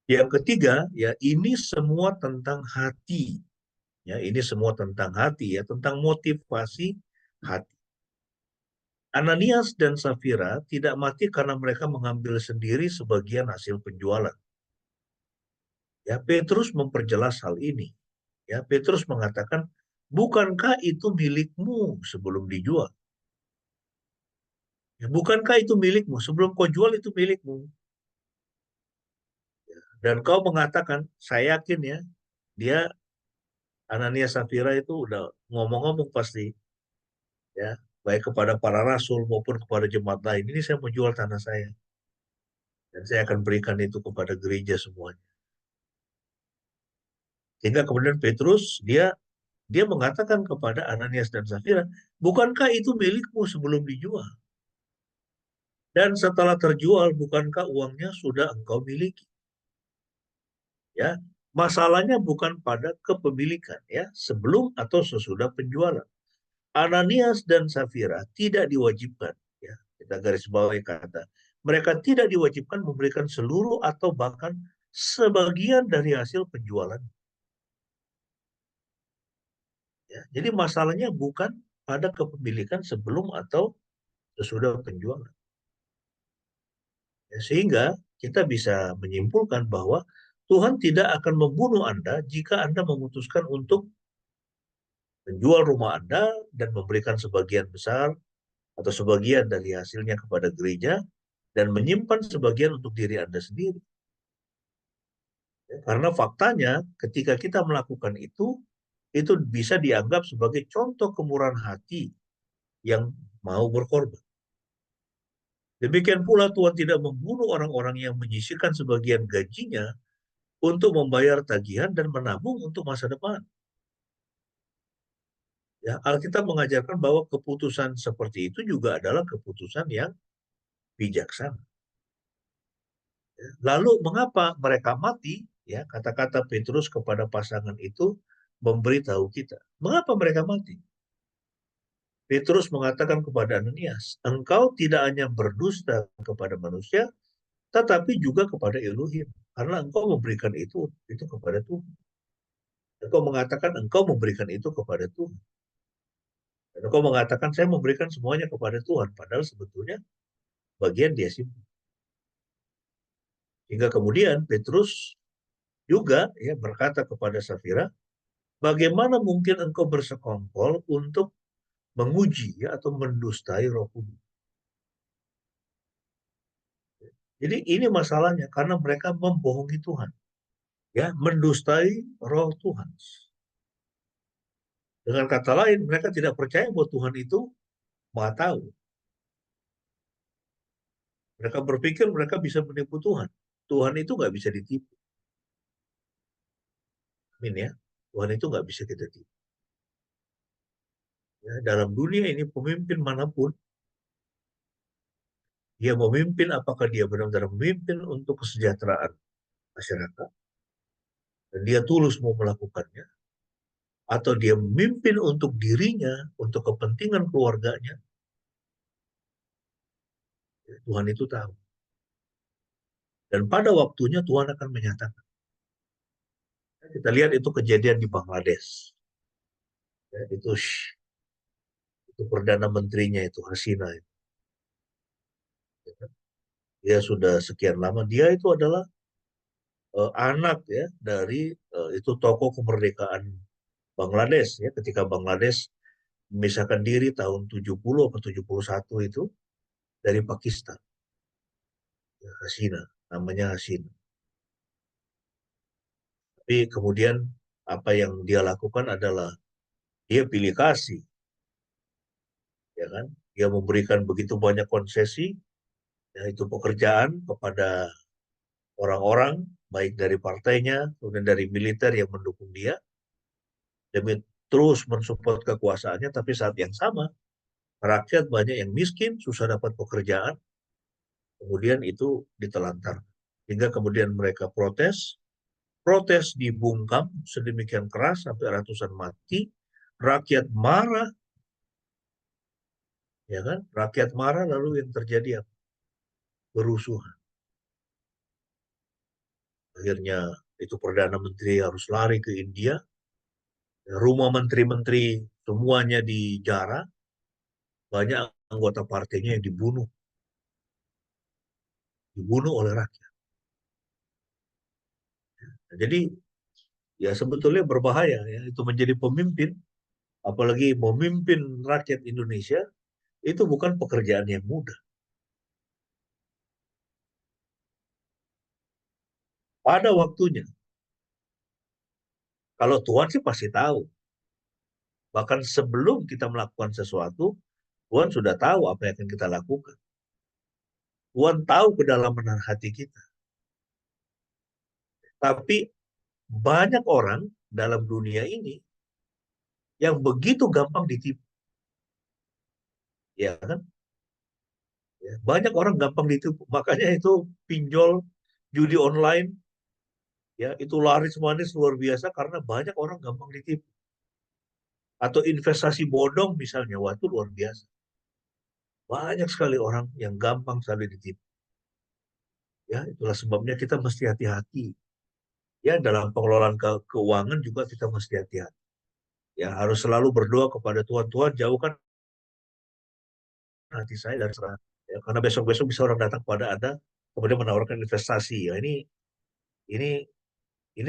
[SPEAKER 3] Yang ketiga, ya, ini semua tentang hati. Ya, ini semua tentang hati, ya, tentang motivasi hati. Ananias dan Safira tidak mati karena mereka mengambil sendiri sebagian hasil penjualan. Ya, Petrus memperjelas hal ini. Ya, Petrus mengatakan, bukankah itu milikmu sebelum dijual? Ya, bukankah itu milikmu sebelum kau jual itu milikmu? Ya, dan kau mengatakan, saya yakin, ya, dia Ananias Safira itu udah ngomong-ngomong pasti, ya, baik kepada para rasul maupun kepada jemaat lain, ini saya mau jual tanah saya dan saya akan berikan itu kepada gereja semuanya. Sehingga kemudian Petrus dia mengatakan kepada Ananias dan Safira, bukankah itu milikmu sebelum dijual? Dan setelah terjual, bukankah uangnya sudah engkau miliki? Ya, masalahnya bukan pada kepemilikan, ya, sebelum atau sesudah penjualan. Ananias dan Safira tidak diwajibkan, ya, kita garis bawahi kata, mereka tidak diwajibkan memberikan seluruh atau bahkan sebagian dari hasil penjualan. Ya, jadi masalahnya bukan pada kepemilikan sebelum atau sesudah penjualan. Ya, sehingga kita bisa menyimpulkan bahwa Tuhan tidak akan membunuh Anda jika Anda memutuskan untuk menjual rumah Anda dan memberikan sebagian besar atau sebagian dari hasilnya kepada gereja dan menyimpan sebagian untuk diri Anda sendiri. Ya, karena faktanya ketika kita melakukan itu bisa dianggap sebagai contoh kemurahan hati yang mau berkorban. Demikian pula Tuhan tidak membunuh orang-orang yang menyisihkan sebagian gajinya untuk membayar tagihan dan menabung untuk masa depan. Ya, Alkitab mengajarkan bahwa keputusan seperti itu juga adalah keputusan yang bijaksana. Ya, lalu mengapa mereka mati? Ya, kata-kata Petrus kepada pasangan itu memberitahu kita. Mengapa mereka mati? Petrus mengatakan kepada Ananias, engkau tidak hanya berdusta kepada manusia, tetapi juga kepada Elohim. Karena engkau memberikan itu kepada Tuhan. Engkau mengatakan engkau memberikan itu kepada Tuhan. Dan engkau mengatakan saya memberikan semuanya kepada Tuhan. Padahal sebetulnya bagian dia simpan. Hingga kemudian Petrus juga, ya, berkata kepada Safira, bagaimana mungkin engkau bersekongkol untuk menguji, ya, atau mendustai Roh Kudus? Jadi ini masalahnya karena mereka membohongi Tuhan, ya, mendustai Roh Tuhan. Dengan kata lain, mereka tidak percaya bahwa Tuhan itu Maha Tahu. Mereka berpikir mereka bisa menipu Tuhan. Tuhan itu nggak bisa ditipu. Amin, ya. Tuhan itu nggak bisa kita tipu. Ya, dalam dunia ini pemimpin manapun, dia memimpin apakah dia benar-benar memimpin untuk kesejahteraan masyarakat, dan dia tulus mau melakukannya, atau dia memimpin untuk dirinya, untuk kepentingan keluarganya, Tuhan itu tahu. Dan pada waktunya Tuhan akan menyatakan. Kita lihat itu kejadian di Bangladesh. Ya, itu Itu Perdana Menterinya itu Hasina. Dia sudah sekian lama. Dia itu adalah anak ya dari itu tokoh kemerdekaan Bangladesh ya, ketika Bangladesh memisahkan diri tahun 70 atau 71 itu dari Pakistan. Ya, Hasina, namanya Hasina. Tapi kemudian apa yang dia lakukan adalah dia pilih kasih, ya kan? Dia memberikan begitu banyak konsesi, yaitu pekerjaan kepada orang-orang, baik dari partainya, kemudian dari militer yang mendukung dia, demi terus mensupport kekuasaannya, tapi saat yang sama, rakyat banyak yang miskin, susah dapat pekerjaan, kemudian itu ditelantar. Hingga kemudian mereka protes dibungkam sedemikian keras sampai ratusan mati, rakyat marah, ya kan? Rakyat marah lalu yang terjadi apa? Berusuhan. Akhirnya itu Perdana Menteri harus lari ke India, rumah menteri-menteri semuanya dijarah, banyak anggota partainya yang dibunuh oleh rakyat. Nah, jadi ya sebetulnya berbahaya ya itu menjadi pemimpin, apalagi memimpin rakyat Indonesia, itu bukan pekerjaan yang mudah. Pada waktunya, kalau Tuhan sih pasti tahu. Bahkan sebelum kita melakukan sesuatu, Tuhan sudah tahu apa yang akan kita lakukan. Tuhan tahu kedalaman hati kita. Tapi banyak orang dalam dunia ini yang begitu gampang ditipu. Ya kan? Ya, banyak orang gampang ditipu. Makanya itu pinjol, judi online, ya itu laris manis luar biasa karena banyak orang gampang ditipu. Atau investasi bodong misalnya, wah itu luar biasa. Banyak sekali orang yang gampang sekali ditipu. Ya, itulah sebabnya kita mesti hati-hati. Ya, dalam pengelolaan keuangan juga kita mesti hati-hati. Ya, harus selalu berdoa kepada Tuhan. Tuhan, jauhkan hati saya dari serah. Ya, karena besok-besok bisa orang datang pada Anda kemudian menawarkan investasi. Ya, ini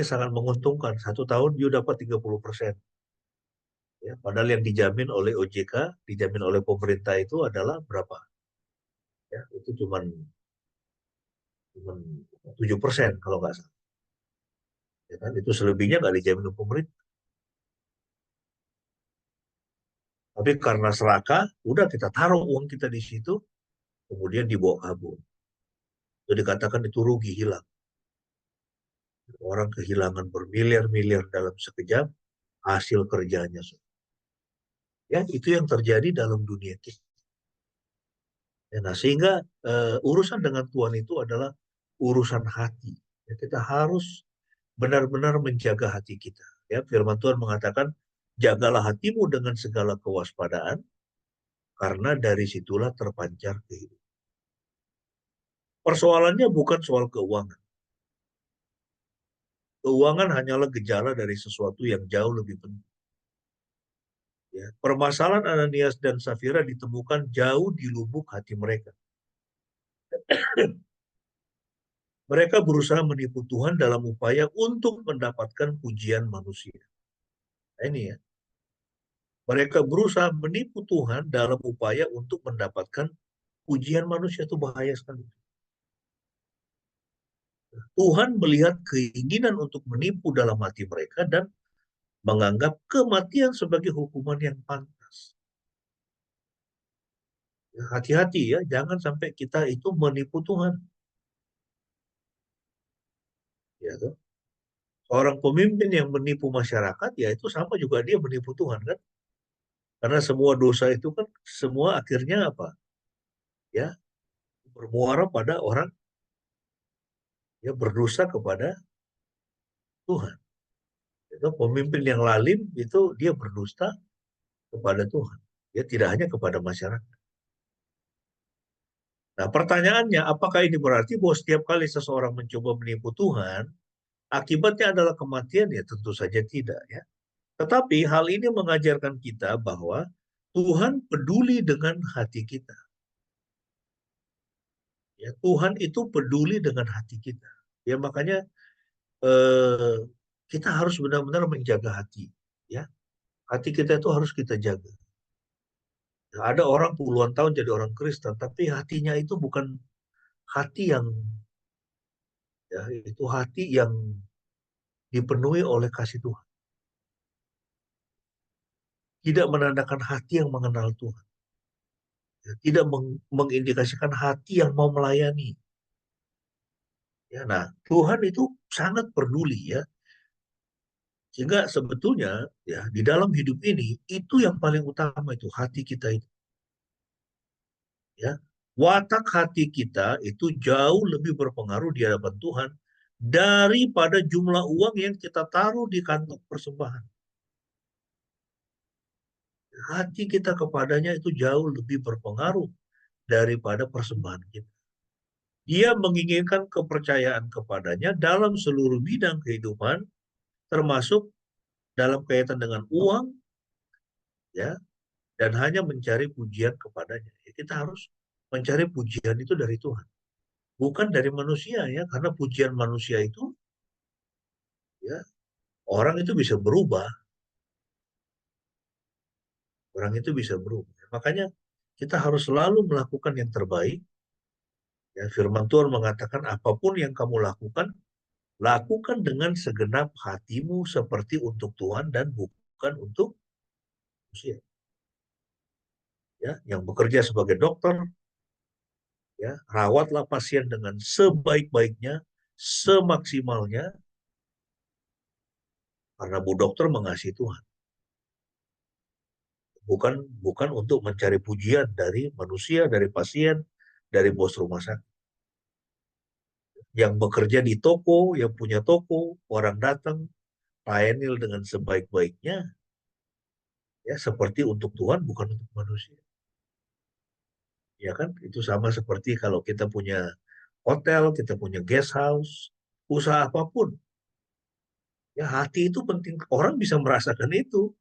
[SPEAKER 3] sangat menguntungkan. 1 tahun you dapat 30%. Ya, padahal yang dijamin oleh OJK, dijamin oleh pemerintah itu adalah berapa? Ya, itu cuma 7% kalau nggak salah. Ya kan? Itu selebihnya nggak dijamin oleh pemerintah. Tapi karena serakah, udah kita taruh uang kita di situ, kemudian dibawa kabur. Itu dikatakan itu rugi, hilang. Orang kehilangan bermiliar-miliar dalam sekejap hasil kerjanya. Ya, itu yang terjadi dalam dunia kita. Ya, nah, sehingga urusan dengan Tuhan itu adalah urusan hati. Ya, kita harus benar-benar menjaga hati kita. Ya, firman Tuhan mengatakan, jagalah hatimu dengan segala kewaspadaan, karena dari situlah terpancar kehidupan. Persoalannya bukan soal keuangan. Keuangan hanyalah gejala dari sesuatu yang jauh lebih penting. Ya, permasalahan Ananias dan Safira ditemukan jauh di lubuk hati mereka. Mereka berusaha menipu Tuhan dalam upaya untuk mendapatkan pujian manusia. Nah, ini ya. Mereka berusaha menipu Tuhan dalam upaya untuk mendapatkan pujian manusia. Itu bahaya sekali. Tuhan melihat keinginan untuk menipu dalam hati mereka dan menganggap kematian sebagai hukuman yang pantas. Hati-hati ya, jangan sampai kita itu menipu Tuhan. Ya, tuh. Orang pemimpin yang menipu masyarakat, ya itu sama juga dia menipu Tuhan kan. Karena semua dosa itu kan, semua akhirnya apa? Ya, bermuara pada orang ya berdosa kepada Tuhan. Itu pemimpin yang lalim itu dia berdusta kepada Tuhan. Ya tidak hanya kepada masyarakat. Nah, pertanyaannya, apakah ini berarti bahwa setiap kali seseorang mencoba menipu Tuhan, akibatnya adalah kematian? Ya tentu saja tidak ya. Tetapi hal ini mengajarkan kita bahwa Tuhan peduli dengan hati kita. Ya, Tuhan itu peduli dengan hati kita. Ya, makanya kita harus benar-benar menjaga hati. Ya, hati kita itu harus kita jaga. Ya, ada orang puluhan tahun jadi orang Kristen, tapi hatinya itu bukan hati yang, ya, itu hati yang dipenuhi oleh kasih Tuhan. Tidak menandakan hati yang mengenal Tuhan. Ya, tidak mengindikasikan hati yang mau melayani. Ya, nah, Tuhan itu sangat peduli, ya. Sehingga sebetulnya, ya, di dalam hidup ini itu yang paling utama, itu hati kita itu. Ya, watak hati kita itu jauh lebih berpengaruh di hadapan Tuhan daripada jumlah uang yang kita taruh di kantong persembahan. Hati kita kepadanya itu jauh lebih berpengaruh daripada persembahan kita. Dia menginginkan kepercayaan kepadanya dalam seluruh bidang kehidupan, termasuk dalam kaitan dengan uang, ya, dan hanya mencari pujian kepadanya. Ya, kita harus mencari pujian itu dari Tuhan, bukan dari manusia, ya, karena pujian manusia itu, ya, orang itu bisa berubah, orang itu bisa berubah. Makanya kita harus selalu melakukan yang terbaik. Ya, firman Tuhan mengatakan apapun yang kamu lakukan, lakukan dengan segenap hatimu seperti untuk Tuhan dan bukan untuk manusia. Ya, yang bekerja sebagai dokter, ya, rawatlah pasien dengan sebaik-baiknya, semaksimalnya, karena Bu Dokter mengasihi Tuhan. Bukan untuk mencari pujian dari manusia, dari pasien, dari bos rumah sakit. Yang bekerja di toko, yang punya toko, orang datang, layani dengan sebaik-baiknya, ya, seperti untuk Tuhan, bukan untuk manusia. Ya kan? Itu sama seperti kalau kita punya hotel, kita punya guest house, usaha apapun. Ya, hati itu penting. Orang bisa merasakan itu.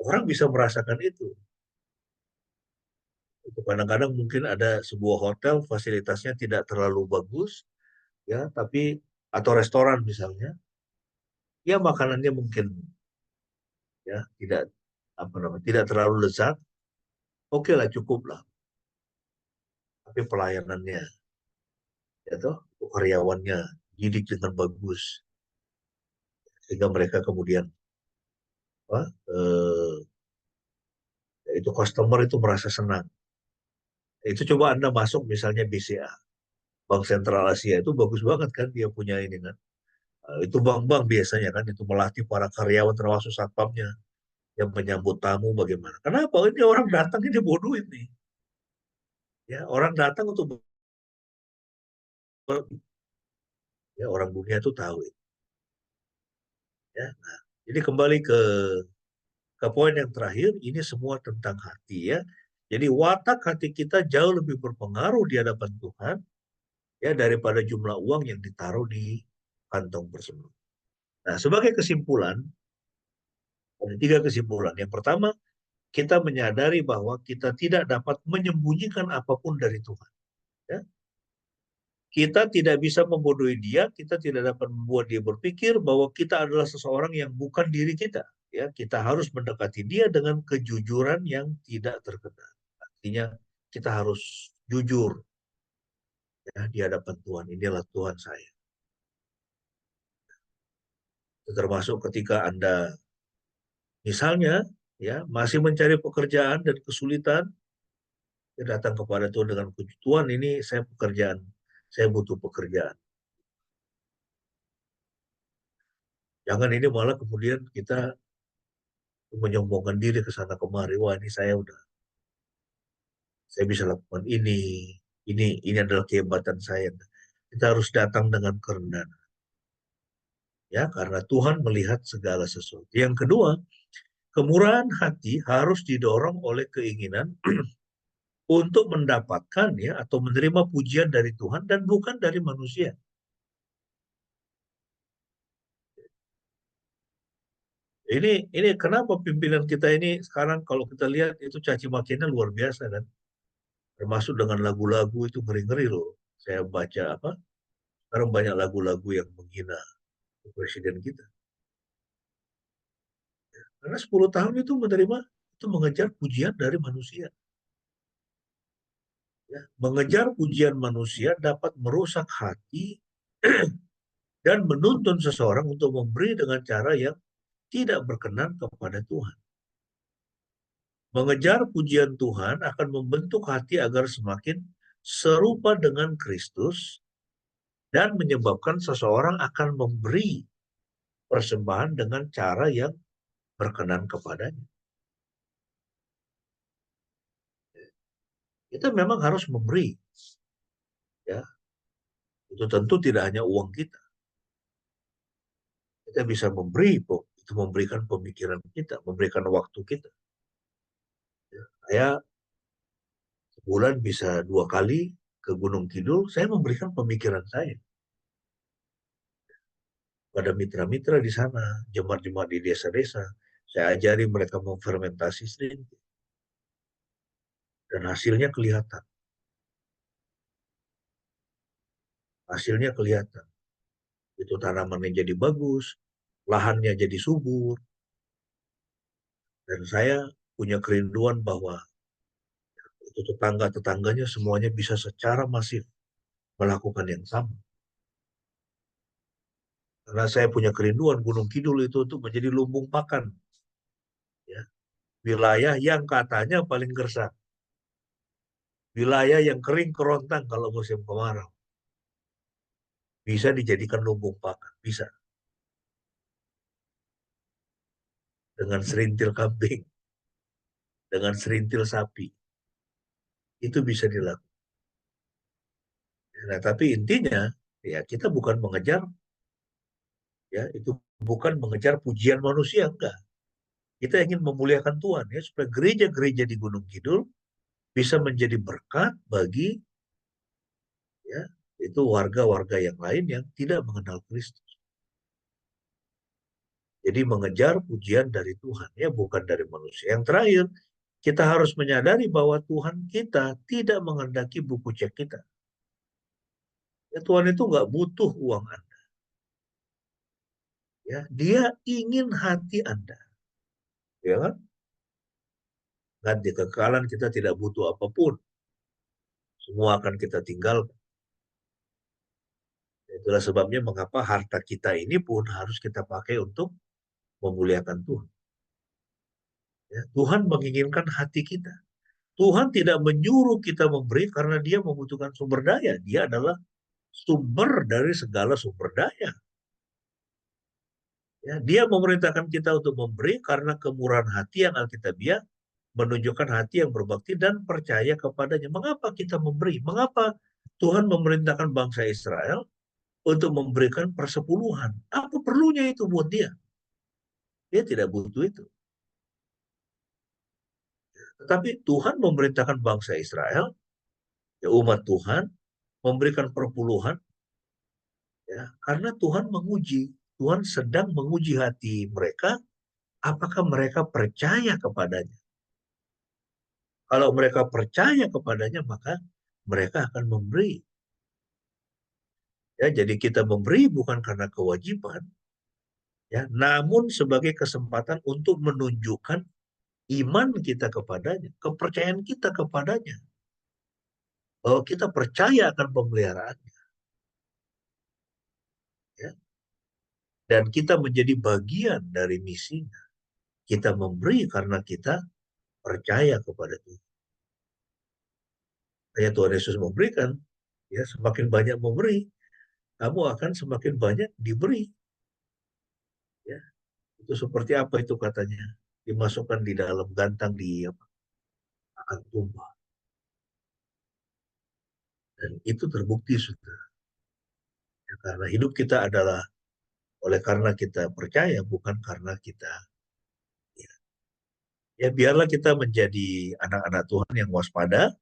[SPEAKER 3] Orang bisa merasakan itu. Kadang-kadang mungkin ada sebuah hotel fasilitasnya tidak terlalu bagus, ya, tapi atau restoran misalnya, ya makanannya mungkin, ya, tidak, apa namanya, tidak terlalu lezat, oke lah, cukup lah. Tapi pelayanannya, ya toh, karyawannya didik dengan bagus, sehingga mereka kemudian, apa, itu customer itu merasa senang. Itu coba Anda masuk misalnya BCA, Bank Sentral Asia, itu bagus banget kan, dia punya ini kan. Itu bank-bank biasanya kan, itu melatih para karyawan termasuk satpamnya yang menyambut tamu bagaimana. Kenapa? Ini orang datang ini bodoh ini. Ya, orang datang untuk, ya, orang dunia itu tahu. Ya. Nah, jadi kembali ke poin yang terakhir, ini semua tentang hati, ya. Jadi watak hati kita jauh lebih berpengaruh di hadapan Tuhan, ya, daripada jumlah uang yang ditaruh di kantong persembahan. Nah, sebagai kesimpulan, ada 3 kesimpulan. Yang pertama, kita menyadari bahwa kita tidak dapat menyembunyikan apapun dari Tuhan. Ya. Kita tidak bisa membodohi dia, kita tidak dapat membuat dia berpikir bahwa kita adalah seseorang yang bukan diri kita. Ya, kita harus mendekati dia dengan kejujuran yang tidak terkenal. Artinya kita harus jujur, ya, di hadapan Tuhan. Inilah Tuhan saya. Termasuk ketika Anda misalnya, ya, masih mencari pekerjaan dan kesulitan, ya, datang kepada Tuhan dengan Tuhan, ini saya pekerjaan, saya butuh pekerjaan. Jangan ini malah kemudian kita menyombongkan diri ke sana kemari. Wah, ini saya bisa lakukan ini adalah kehebatan saya. Kita harus datang dengan kerendahan, ya, karena Tuhan melihat segala sesuatu. Yang kedua, kemurahan hati harus didorong oleh keinginan untuk mendapatkan, ya, atau menerima pujian dari Tuhan dan bukan dari manusia. Ini kenapa pimpinan kita ini sekarang kalau kita lihat itu caci makiannya luar biasa kan, termasuk dengan lagu-lagu itu ngeri-ngeri loh. Saya baca apa, sekarang banyak lagu-lagu yang menghina presiden kita. Karena 10 tahun itu menerima, itu mengejar pujian dari manusia. Ya, mengejar pujian manusia dapat merusak hati dan menuntun seseorang untuk memberi dengan cara yang tidak berkenan kepada Tuhan. Mengejar pujian Tuhan akan membentuk hati agar semakin serupa dengan Kristus dan menyebabkan seseorang akan memberi persembahan dengan cara yang berkenan kepadanya. Kita memang harus memberi, ya. Itu tentu tidak hanya uang kita. Kita bisa memberi, itu memberikan pemikiran kita, memberikan waktu kita. Ya. Saya sebulan bisa 2 kali ke Gunung Kidul, saya memberikan pemikiran saya pada mitra-mitra di sana, jemaat-jemaat di desa-desa. Saya ajari mereka memfermentasi selinti. Dan hasilnya kelihatan. Hasilnya kelihatan. Itu tanamannya jadi bagus, lahannya jadi subur. Dan saya punya kerinduan bahwa itu tetangga-tetangganya semuanya bisa secara masif melakukan yang sama. Karena saya punya kerinduan Gunung Kidul itu untuk menjadi lumbung pakan. Ya. Wilayah yang katanya paling gersang. Wilayah yang kering kerontang kalau musim kemarau. Bisa dijadikan lumbung pakan, bisa. Dengan serintil kambing, dengan serintil sapi. Itu bisa dilakukan. Nah, tapi intinya ya kita bukan mengejar, ya itu bukan mengejar pujian manusia, enggak. Kita ingin memuliakan Tuhan ya supaya gereja-gereja di Gunung Kidul bisa menjadi berkat bagi ya itu warga-warga yang lain yang tidak mengenal Kristus. Jadi mengejar pujian dari Tuhan ya bukan dari manusia. Yang terakhir, kita harus menyadari bahwa Tuhan kita tidak menghendaki buku cek kita. Ya, Tuhan itu nggak butuh uang Anda. Ya, Dia ingin hati Anda. Ya kan? Dan di kekekalan kita tidak butuh apapun. Semua akan kita tinggalkan. Itulah sebabnya mengapa harta kita ini pun harus kita pakai untuk memuliakan Tuhan. Ya, Tuhan menginginkan hati kita. Tuhan tidak menyuruh kita memberi karena dia membutuhkan sumber daya. Dia adalah sumber dari segala sumber daya. Ya, dia memerintahkan kita untuk memberi karena kemurahan hati yang alkitabiah menunjukkan hati yang berbakti dan percaya kepadanya. Mengapa kita memberi? Mengapa Tuhan memerintahkan bangsa Israel untuk memberikan persepuluhan? Apa perlunya itu buat dia? Dia tidak butuh itu. Tetapi Tuhan memerintahkan bangsa Israel, ya umat Tuhan, memberikan perpuluhan, ya, karena Tuhan menguji. Tuhan sedang menguji hati mereka, apakah mereka percaya kepadanya. Kalau mereka percaya kepadanya, maka mereka akan memberi. Ya, jadi kita memberi bukan karena kewajiban, ya, namun sebagai kesempatan untuk menunjukkan iman kita kepadanya, kepercayaan kita kepadanya, bahwa kita percaya akan pemeliharaannya, ya, dan kita menjadi bagian dari misinya. Kita memberi karena kita percaya kepada Tuhan. Kayak Tuhan Yesus memberikan, ya semakin banyak memberi, kamu akan semakin banyak diberi. Ya, itu seperti apa itu katanya? Dimasukkan di dalam gantang di apa? Akan tumpah. Dan itu terbukti sudah. Ya, karena hidup kita adalah oleh karena kita percaya, bukan karena kita. Ya, ya biarlah kita menjadi anak-anak Tuhan yang waspada,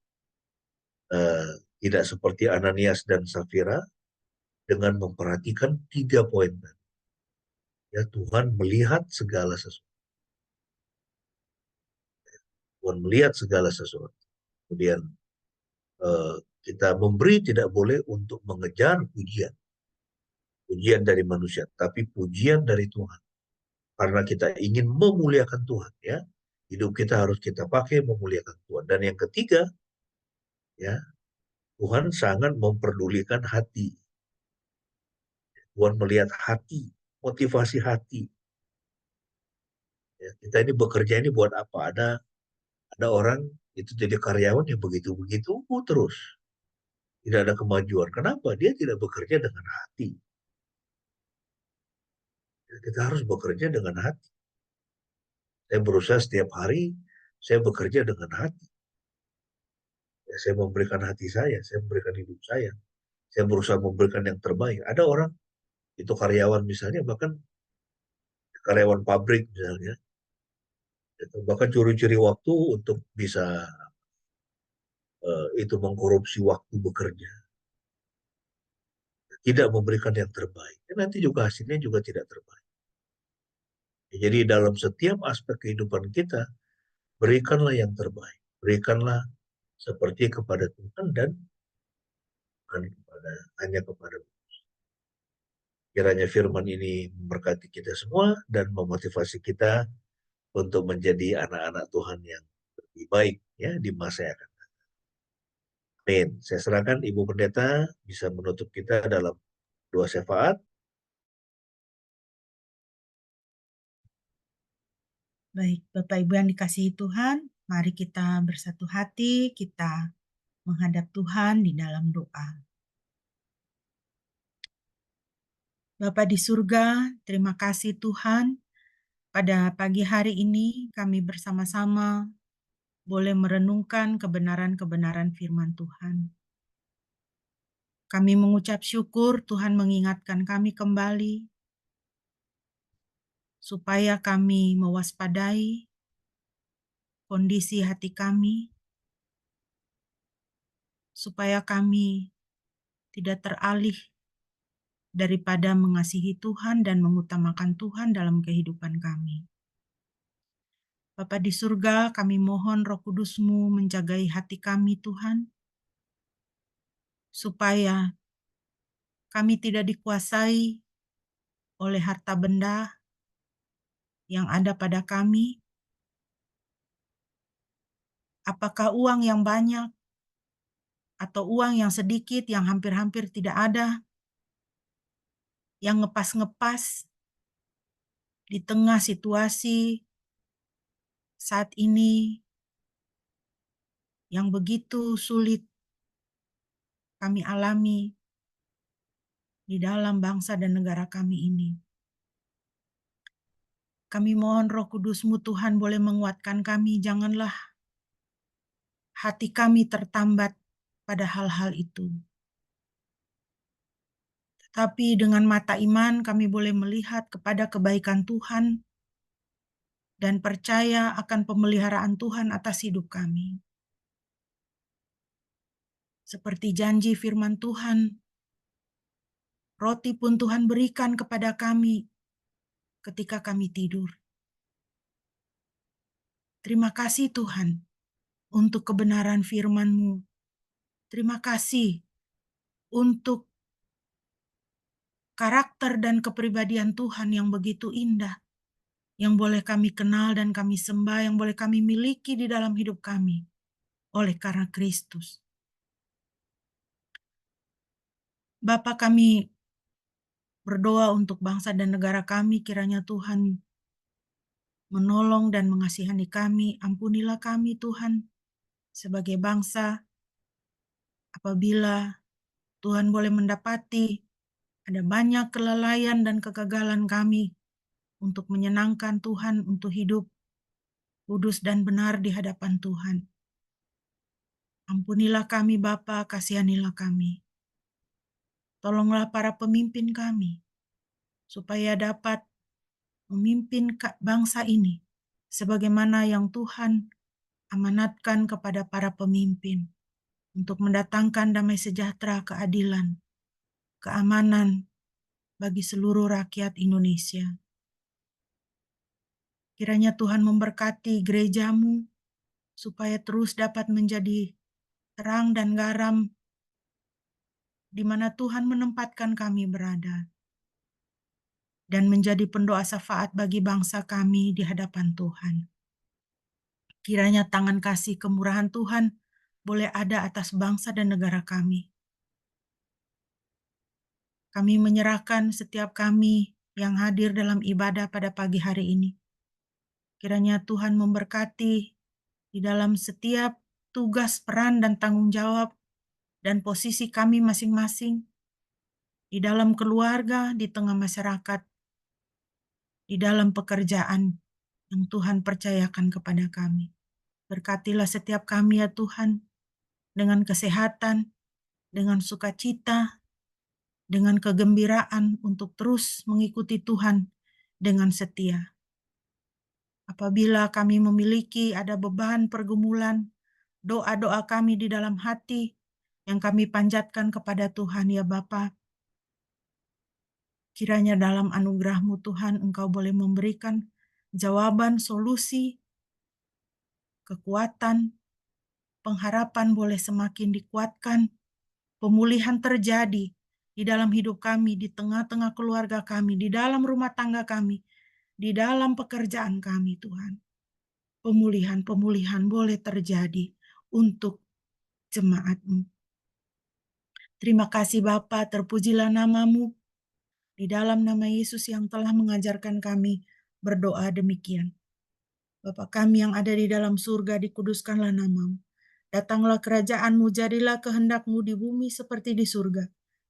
[SPEAKER 3] tidak seperti Ananias dan Safira, dengan memperhatikan 3 poin. Ya, Tuhan melihat segala sesuatu. Tuhan melihat segala sesuatu. Kemudian kita memberi tidak boleh untuk mengejar pujian. Pujian dari manusia, tapi pujian dari Tuhan. Karena kita ingin memuliakan Tuhan, ya. Hidup kita harus kita pakai memuliakan Tuhan. Dan yang ketiga, ya, Tuhan sangat memperdulikan hati. Tuhan melihat hati, motivasi hati. Ya, kita ini bekerja ini buat apa? Ada orang itu jadi karyawan yang begitu-begitu terus. Tidak ada kemajuan. Kenapa? Dia tidak bekerja dengan hati. Ya, kita harus bekerja dengan hati. Saya berusaha setiap hari, saya bekerja dengan hati. Ya, saya memberikan hati saya memberikan hidup saya berusaha memberikan yang terbaik. Ada orang, itu karyawan misalnya, bahkan karyawan pabrik misalnya, bahkan curi-curi waktu untuk bisa itu mengkorupsi waktu bekerja. Tidak memberikan yang terbaik. Nanti juga hasilnya juga tidak terbaik. Jadi dalam setiap aspek kehidupan kita, berikanlah yang terbaik. Berikanlah seperti kepada Tuhan dan bukan hanya kepada. Kiranya firman ini memberkati kita semua dan memotivasi kita untuk menjadi anak-anak Tuhan yang lebih baik, ya, di masa yang akan datang. Amin. Saya serahkan Ibu Pendeta bisa menutup kita dalam doa syafaat.
[SPEAKER 1] Baik, Bapak Ibu yang dikasihi Tuhan, mari kita bersatu hati, kita menghadap Tuhan di dalam doa. Bapa di surga, terima kasih Tuhan. Pada pagi hari ini kami bersama-sama boleh merenungkan kebenaran-kebenaran firman Tuhan. Kami mengucap syukur Tuhan mengingatkan kami kembali supaya kami mewaspadai kondisi hati kami, supaya kami tidak teralih daripada mengasihi Tuhan dan mengutamakan Tuhan dalam kehidupan kami. Bapa di surga, kami mohon Roh Kudus-Mu menjagai hati kami Tuhan, supaya kami tidak dikuasai oleh harta benda yang ada pada kami, apakah uang yang banyak atau uang yang sedikit yang hampir-hampir tidak ada, yang ngepas-ngepas di tengah situasi saat ini yang begitu sulit kami alami di dalam bangsa dan negara kami ini. Kami mohon Roh Kudus-Mu Tuhan boleh menguatkan kami, janganlah hati kami tertambat pada hal-hal itu. Tetapi dengan mata iman kami boleh melihat kepada kebaikan Tuhan dan percaya akan pemeliharaan Tuhan atas hidup kami. Seperti janji firman Tuhan, roti pun Tuhan berikan kepada kami ketika kami tidur. Terima kasih Tuhan untuk kebenaran firman-Mu. Terima kasih untuk karakter dan kepribadian Tuhan yang begitu indah, yang boleh kami kenal dan kami sembah, yang boleh kami miliki di dalam hidup kami oleh karena Kristus. Bapa, kami berdoa untuk bangsa dan negara kami, kiranya Tuhan menolong dan mengasihani kami. Ampunilah kami Tuhan sebagai bangsa apabila Tuhan boleh mendapati ada banyak kelalaian dan kegagalan kami untuk menyenangkan Tuhan, untuk hidup kudus dan benar di hadapan Tuhan. Ampunilah kami Bapa, kasihanilah kami. Tolonglah para pemimpin kami, supaya dapat memimpin bangsa ini sebagaimana yang Tuhan amanatkan kepada para pemimpin untuk mendatangkan damai sejahtera, keadilan, keamanan bagi seluruh rakyat Indonesia. Kiranya Tuhan memberkati gerejamu, supaya terus dapat menjadi terang dan garam di mana Tuhan menempatkan kami berada, dan menjadi pendoa syafaat bagi bangsa kami di hadapan Tuhan. Kiranya tangan kasih kemurahan Tuhan boleh ada atas bangsa dan negara kami. Kami menyerahkan setiap kami yang hadir dalam ibadah pada pagi hari ini. Kiranya Tuhan memberkati di dalam setiap tugas, peran, dan tanggung jawab dan posisi kami masing-masing, di dalam keluarga, di tengah masyarakat, di dalam pekerjaan yang Tuhan percayakan kepada kami. Berkatilah setiap kami ya Tuhan, dengan kesehatan, dengan sukacita, dengan kegembiraan untuk terus mengikuti Tuhan dengan setia. Apabila kami memiliki ada beban pergumulan, doa-doa kami di dalam hati yang kami panjatkan kepada Tuhan ya Bapa, kiranya dalam anugerah-Mu Tuhan Engkau boleh memberikan jawaban, solusi, kekuatan, pengharapan boleh semakin dikuatkan, pemulihan terjadi di dalam hidup kami, di tengah-tengah keluarga kami, di dalam rumah tangga kami, di dalam pekerjaan kami Tuhan. Pemulihan-pemulihan boleh terjadi untuk jemaat-Mu. Terima kasih Bapa, terpujilah nama-Mu. Di dalam nama Yesus yang telah mengajarkan kami berdoa demikian. Bapa kami yang ada di dalam surga, dikuduskanlah nama-Mu. Datanglah kerajaan-Mu, jadilah kehendak-Mu di bumi seperti di surga.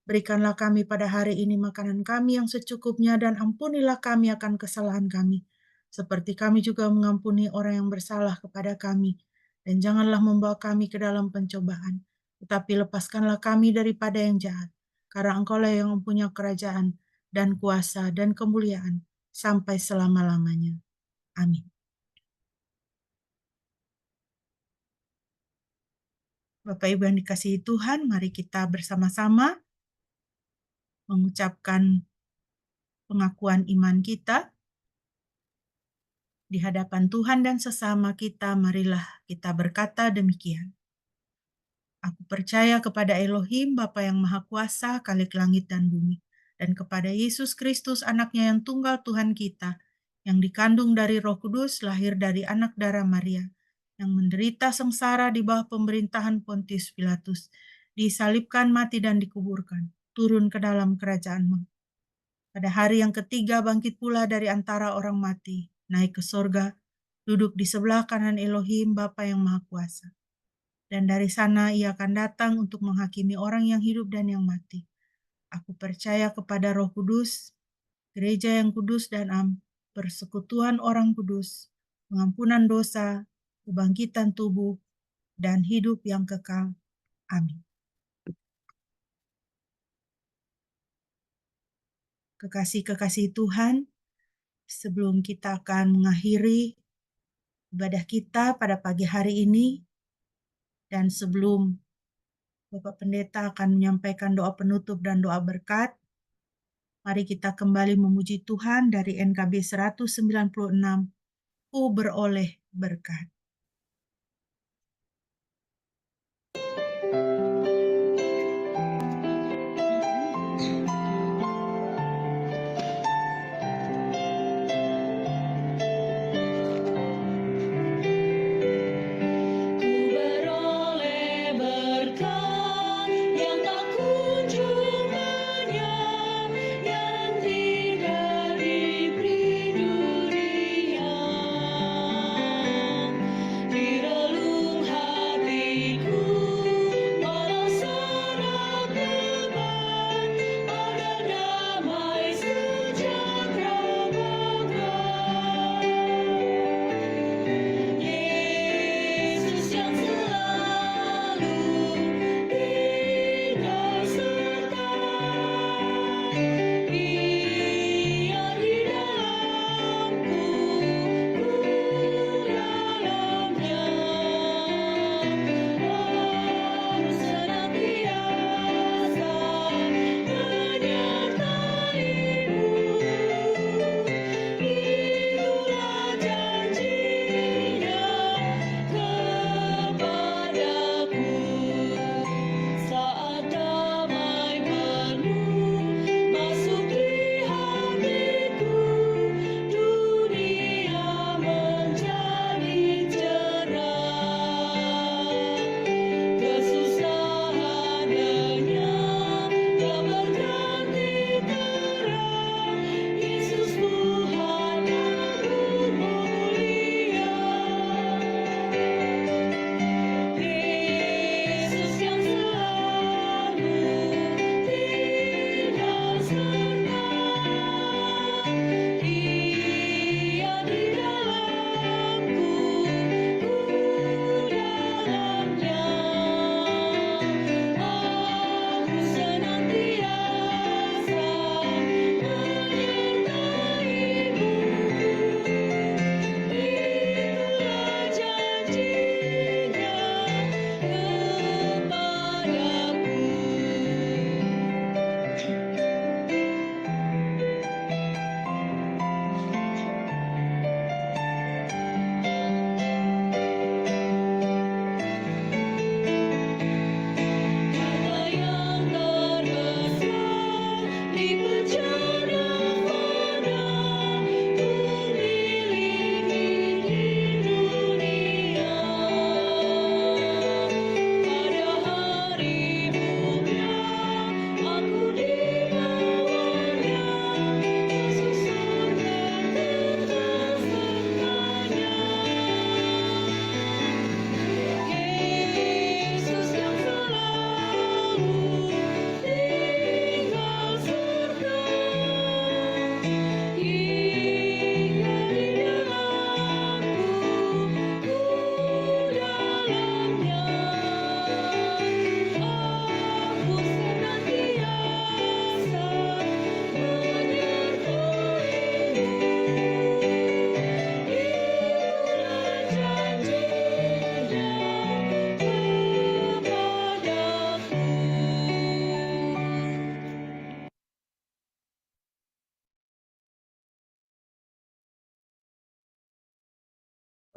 [SPEAKER 1] Berikanlah kami pada hari ini makanan kami yang secukupnya, dan ampunilah kami akan kesalahan kami, seperti kami juga mengampuni orang yang bersalah kepada kami. Dan janganlah membawa kami ke dalam pencobaan, tetapi lepaskanlah kami daripada yang jahat. Karena Engkau-lah yang mempunyai kerajaan dan kuasa dan kemuliaan sampai selama-lamanya. Amin. Bapak Ibu yang dikasihi Tuhan, mari kita bersama-sama mengucapkan pengakuan iman kita di hadapan Tuhan dan sesama kita. Marilah kita berkata demikian. Aku percaya kepada Elohim, Bapa yang Maha Kuasa, Khalik langit dan bumi, dan kepada Yesus Kristus, anaknya yang tunggal Tuhan kita, yang dikandung dari Roh Kudus, lahir dari anak darah Maria, yang menderita sengsara di bawah pemerintahan Pontius Pilatus, disalibkan, mati, dan dikuburkan, turun ke dalam kerajaan maut. Pada hari yang ketiga bangkit pula dari antara orang mati, naik ke sorga, duduk di sebelah kanan Elohim, Bapa yang Maha Kuasa. Dan dari sana ia akan datang untuk menghakimi orang yang hidup dan yang mati. Aku percaya kepada Roh Kudus, gereja yang kudus dan persekutuan orang kudus, pengampunan dosa, kebangkitan tubuh, dan hidup yang kekal. Amin. Kekasih-kekasih Tuhan, sebelum kita akan mengakhiri ibadah kita pada pagi hari ini, dan sebelum Bapak Pendeta akan menyampaikan doa penutup dan doa berkat, mari kita kembali memuji Tuhan dari NKB 196, Ku beroleh berkat.
[SPEAKER 2] Ku beroleh berkat yang tak kunjung lenyap, yang tidak diberi dunia.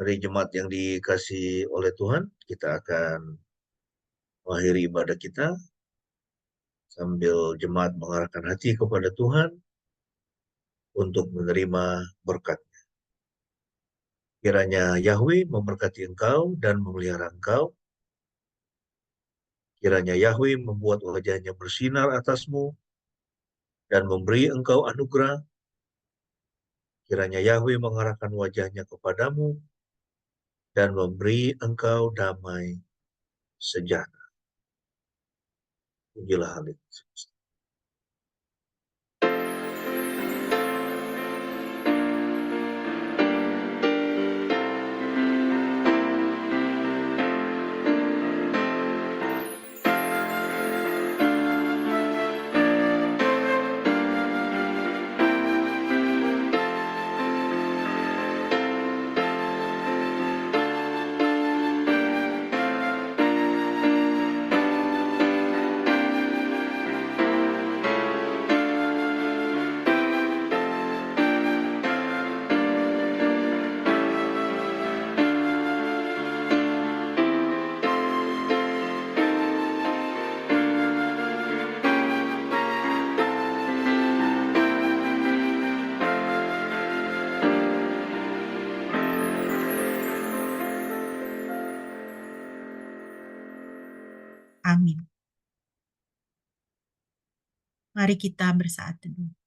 [SPEAKER 3] Mari jemaat yang dikasihi oleh Tuhan, kita akan mengakhiri ibadah kita sambil jemaat mengarahkan hati kepada Tuhan untuk menerima berkat. Kiranya Yahweh memberkati engkau dan memelihara engkau. Kiranya Yahweh membuat wajahnya bersinar atasmu dan memberi engkau anugerah. Kiranya Yahweh mengarahkan wajahnya kepadamu dan memberi engkau damai sejahtera. Pujilah Halik.
[SPEAKER 1] Amin. Mari kita bersaat teduh.